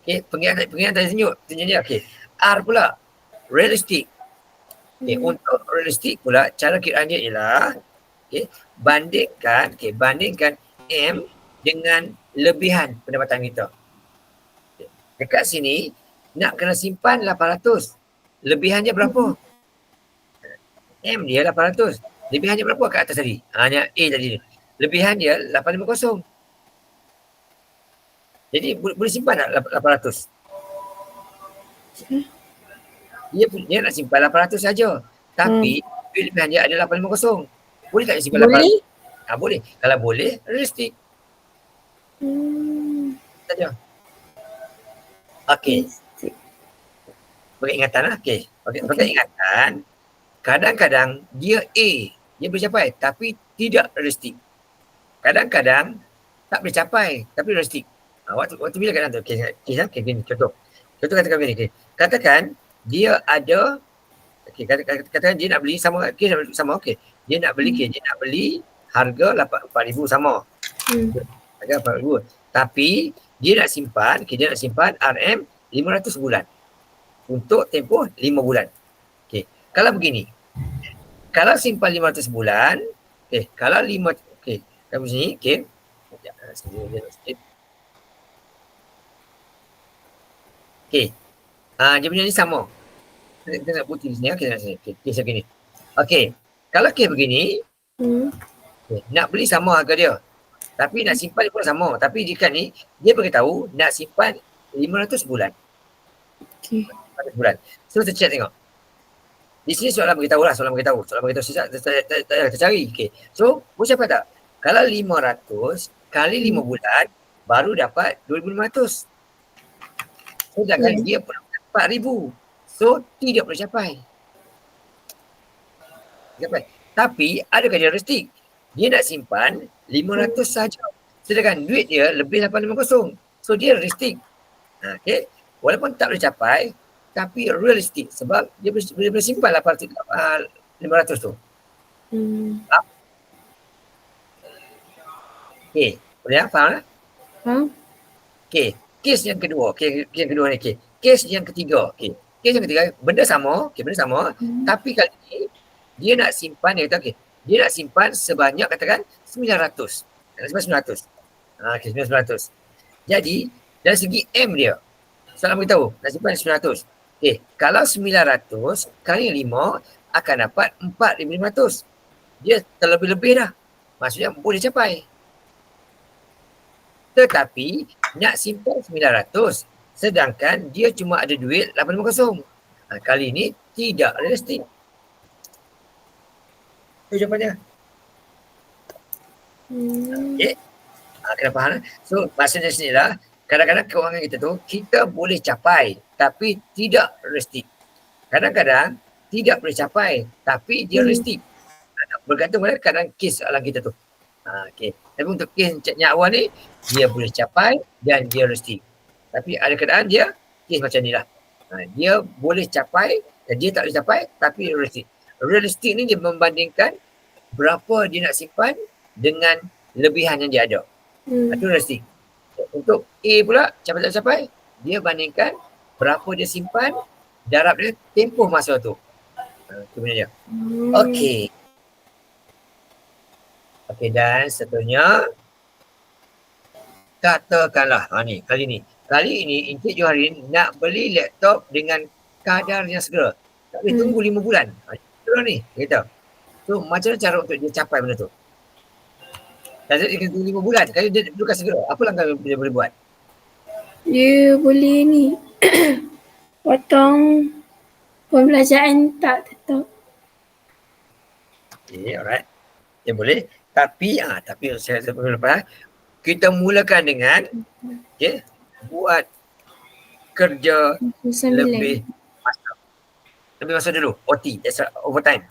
Okey, pengingat tadi tunjuk dia. Okey. R pula. Realistik. Okey, untuk realistik pula, cara kiraan dia ialah bandingkan M dengan lebihan pendapatan kita. Okay. Dekat sini, nak kena simpan 800. Lebihannya berapa? M dia 800. Lebihannya berapa kat atas tadi? Hanya A tadi. Lebihan dia 850. Jadi boleh simpan tak 800? Dia nak simpan 800 saja. Tapi lebihan dia ada 850. Boleh tak dia simpan 800? Boleh. Kalau boleh, realistik. Saja. Okey. Pakai ingatan lah. Okey. Pakai ingatan. Kadang-kadang dia A. Dia boleh capai tapi tidak realistik. Kadang-kadang tak boleh capai tapi realistik. Waktu bila kadang tu? Okey, contoh. Contoh katakan begini. Okay. Katakan dia ada katakan dia nak beli sama okey. Dia nak beli harga 4,000 sama. Harga 4,000. Tapi dia nak simpan RM 500 bulan. Untuk tempoh 5 bulan. Okey. Kalau begini. Kalau simpan 500 bulan, kalau 5 kat sini, sekejap sikit. Dia punya ni sama. Kita nak putih sini. Kes begini. Kalau kes begini, nak beli sama harga dia. Tapi nak simpan pun sama. Tapi jika ni, dia beritahu nak simpan 500 bulan. 500 bulan. So, kita check tengok. Di sini soalan beritahu. Soalan beritahu kita cari. So, boleh capai tak? Kalau 500 kali 5 bulan, baru dapat 2,500. Sedangkan dia pun 4,000. So, tidak boleh capai. Tapi, adakah dia realistik? Dia nak simpan 500 saja. Sedangkan duit dia lebih 850. So, dia realistik. Walaupun tak boleh capai, tapi realistik sebab dia boleh simpan 500 tu. Boleh faham tak? Kes yang kedua. Kes yang ketiga. Kes yang ketiga, benda sama. Tapi kali ni dia nak simpan, dia nak simpan sebanyak katakan 900. 900. 900. Jadi, dari segi M dia, soalan beritahu, nak simpan 900. Kalau 900 kali 5 akan dapat 4,500. Dia terlebih-lebih dah. Maksudnya boleh capai. Tetapi nak simpan 900 sedangkan dia cuma ada duit 850. Kali ini tidak realistik. Itu jawapannya. Kena faham. So maksudnya sini lah, kadang-kadang kewangan kita tu kita boleh capai tapi tidak realistik. Kadang-kadang tidak boleh capai tapi dia realistik. Bergantung pada kadang kes soalan kita tu. Tapi untuk kes Encik awal ni, dia boleh capai dan dia realistik. Tapi ada keadaan dia kes macam ni lah. Dia boleh capai dan dia tak boleh capai tapi realistik. Realistik ni dia membandingkan berapa dia nak simpan dengan lebihan yang dia ada. Itu realistik. Untuk A pula, capai tak capai, dia bandingkan berapa dia simpan, darab dia tempoh masa tu. Itu benda dia. Okey, dan seterusnya, katakanlah, kali ini Encik Joharin nak beli laptop dengan kadar yang segera. Tak boleh tunggu 5 bulan. Segera ni, kata. So, macam mana cara untuk dia capai benda tu? Kalau dia kena tunggu 5 bulan, kalau dia bukan segera, apa langkah dia boleh buat? Dia boleh ni, potong pembelajaran tak tetap. Alright. Dia boleh. Tapi saya perlu lepas. Kita mulakan dengan buat kerja lebih masa dulu. OT, that's overtime.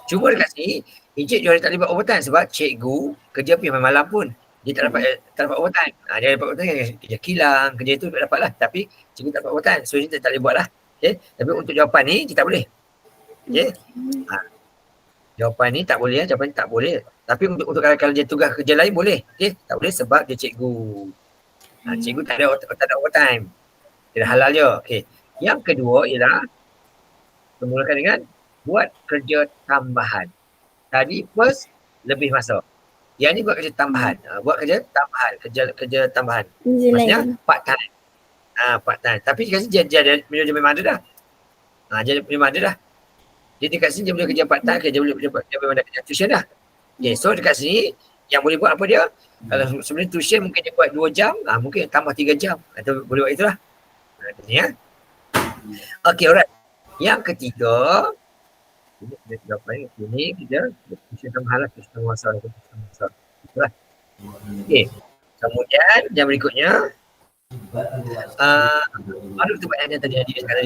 Cuma dekat sini, Encik Joharin tak boleh buat overtime sebab cikgu kerja pergi malam pun. Dia tak dapat overtime. Dia dapat overtime kerja kilang, kerja tu dapat lah. Tapi cikgu tak dapat overtime. So dia tak boleh buat lah. Okay. Tapi untuk jawapan ni kita tak boleh. Okay. Jawapan ni tak boleh. Jawapan ni tak boleh. Tapi untuk kalau dia tugas kerja lain boleh. Okay. Tak boleh sebab dia cikgu. Cikgu tak ada overtime. Dia halal je. Okay. Yang kedua ialah memulakan dengan buat kerja tambahan. Tadi first lebih masa. Yang ni buat kerja tambahan. Buat kerja tambahan. Kerja tambahan. Maksudnya part time. Part time. Tapi kat sini dia memang ada dah. Dia memang ada dah. Dia dekat sini dia boleh kerja part time. Dia memang ada kerja tuition dah. Okay, so dekat sini yang boleh buat apa dia? Kalau sebenarnya tuition mungkin dia buat 2 jam. Mungkin tambah 3 jam. Atau boleh buat itulah. Ini Okay, alright. Yang ketiga, ini kita tuition tambahan lah. Tuition masa. Itulah. Okay. Kemudian yang berikutnya baru kita buat yang tadi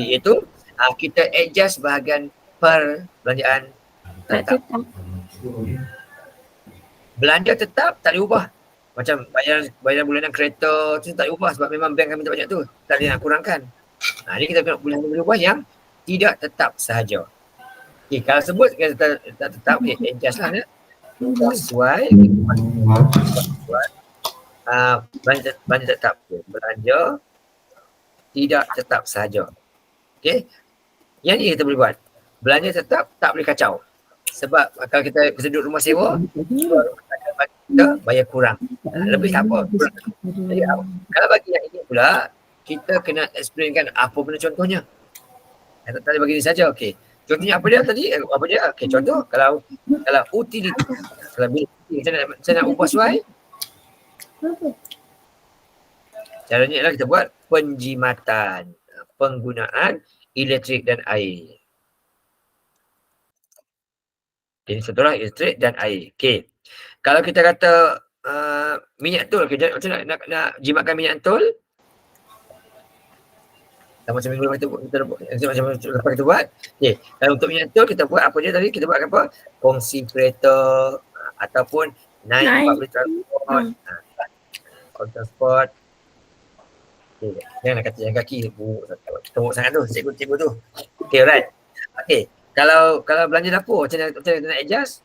iaitu kita adjust bahagian perbelanjaan tetap. Belanja tetap tak diubah. Macam bayaran bulanan kereta tu tak diubah sebab memang bank kami tak banyak tu. Tak boleh nak kurangkan. Ni kita boleh ubah yang tidak tetap sahaja. Okay, kalau sebut kita tak tetap, okay, adjust lah ya. Sesuai belanja tetap. Belanja tidak tetap sahaja. Okay. Yang ni kita boleh buat. Belanja tetap tak boleh kacau. Sebab kalau kita duduk rumah sewa, kita bayar kurang. Lebih tak apa. Kalau bagi yang ini pula, kita kena explainkan apa benda contohnya. Tak boleh bagi ni saja. Okay. Contohnya apa dia tadi? Apa dia? Okay, contoh kalau utility. Kalau saya nak ubah sesuai. Caranya adalah kita buat penjimatan penggunaan elektrik dan air. Ini contohlah elektrik dan air. Okay. Kalau kita kata minyak tol, okay, macam nak jimatkan minyak tol. Macam minggu lepas kita buat. Okay. Kalau untuk minyak tol kita buat apa dia tadi? Kita buat apa? Kongsi kereta ataupun naik public transport. Transport. Okay. Janganlah kata jalan kaki. Teruk sangat tu. Cikgu tu. Okay, alright. Okay. Kalau belanja dapur, macam mana nak adjust?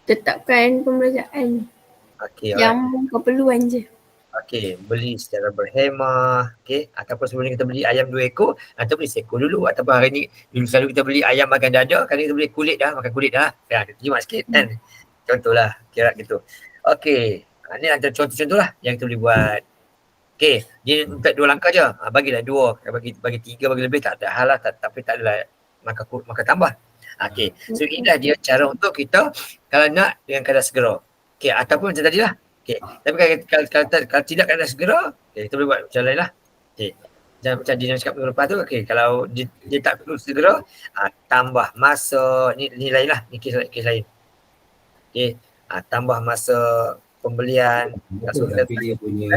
Tetapkan pembelanjaan. Okay, yang keperluan je. Okay, beli secara berhemah. Okay, ataupun sebelum ni kita beli ayam 2 ekor, atau beli seekor dulu. Ataupun hari ni, dulu selalu kita beli ayam makan dada, kali kita beli kulit dah, makan kulit dah. Ya, jimat sikit kan. Contohlah, kira gitu. Okay, ni antara contoh-contoh lah yang kita boleh buat. Okay, dia minta 2 langkah je. Bagilah 2, bagi 3, bagi lebih tak ada hal lah. Tapi tak adalah maka tambah. Okay, so inilah dia cara untuk kita kalau nak dengan keadaan segera. Okay, ataupun macam tadi lah. Okay, tapi kalau tidak keadaan segera, okay, kita boleh buat macam lain lah. Okay, macam Dina cakap minggu lepas tu, okay, kalau dia tak perlu segera, tambah masa, ni lain lah, ni kes lain. Okay, tambah masa pembelian. So, kita punya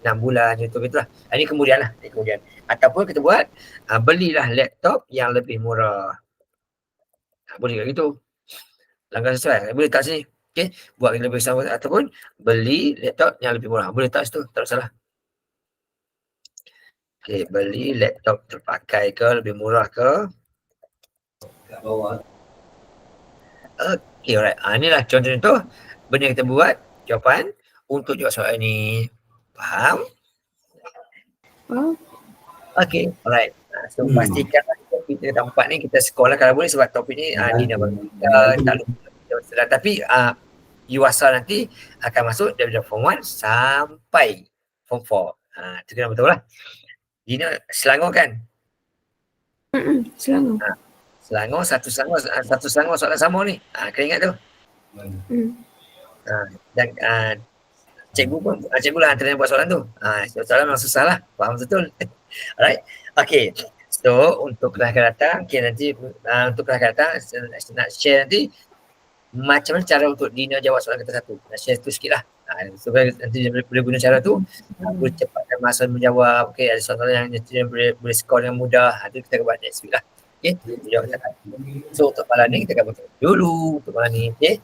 6 bulan macam tu lah. Ini kemudian lah. Ataupun kita buat belilah laptop yang lebih murah. Boleh kat gitu. Langkah sesuai. Boleh tak sini? Okay. Buat yang lebih sama ataupun beli laptop yang lebih murah. Boleh tak situ? Tak salah. Okay. Beli laptop terpakai ke lebih murah ke? Kat bawah. Okay, alright. Inilah contoh-contoh benda yang kita buat. Jawapan untuk jawab soalan ni. Faham? Okay, alright. So pastikan kita tempat ni kita sekolah kalau boleh sebab topik ni Dina bagi kita tak lupa. Tapi you asal nanti akan masuk daripada form 1 sampai form 4. Itu kena betul lah. Dina Selangor kan? Selangor. Selangor, satu Selangor soalan sama ni. Kena ingat tu. Dan cikgu lah antara yang buat soalan tu. Soalan memang susah lah. Faham betul. Alright. Okay. So, untuk kelas akan datang, okay, nanti untuk kelas akan datang, nak share nanti macam mana cara untuk Dina jawab soalan kita satu. Nak share tu sikit lah. Supaya nanti dia boleh guna cara tu, boleh cepatkan masa menjawab. Okay, ada soalan yang nanti boleh skor dengan mudah. Nanti kita akan buat next week lah. Okay, so untuk malam ni kita akan buat dulu untuk malam ni. Okay.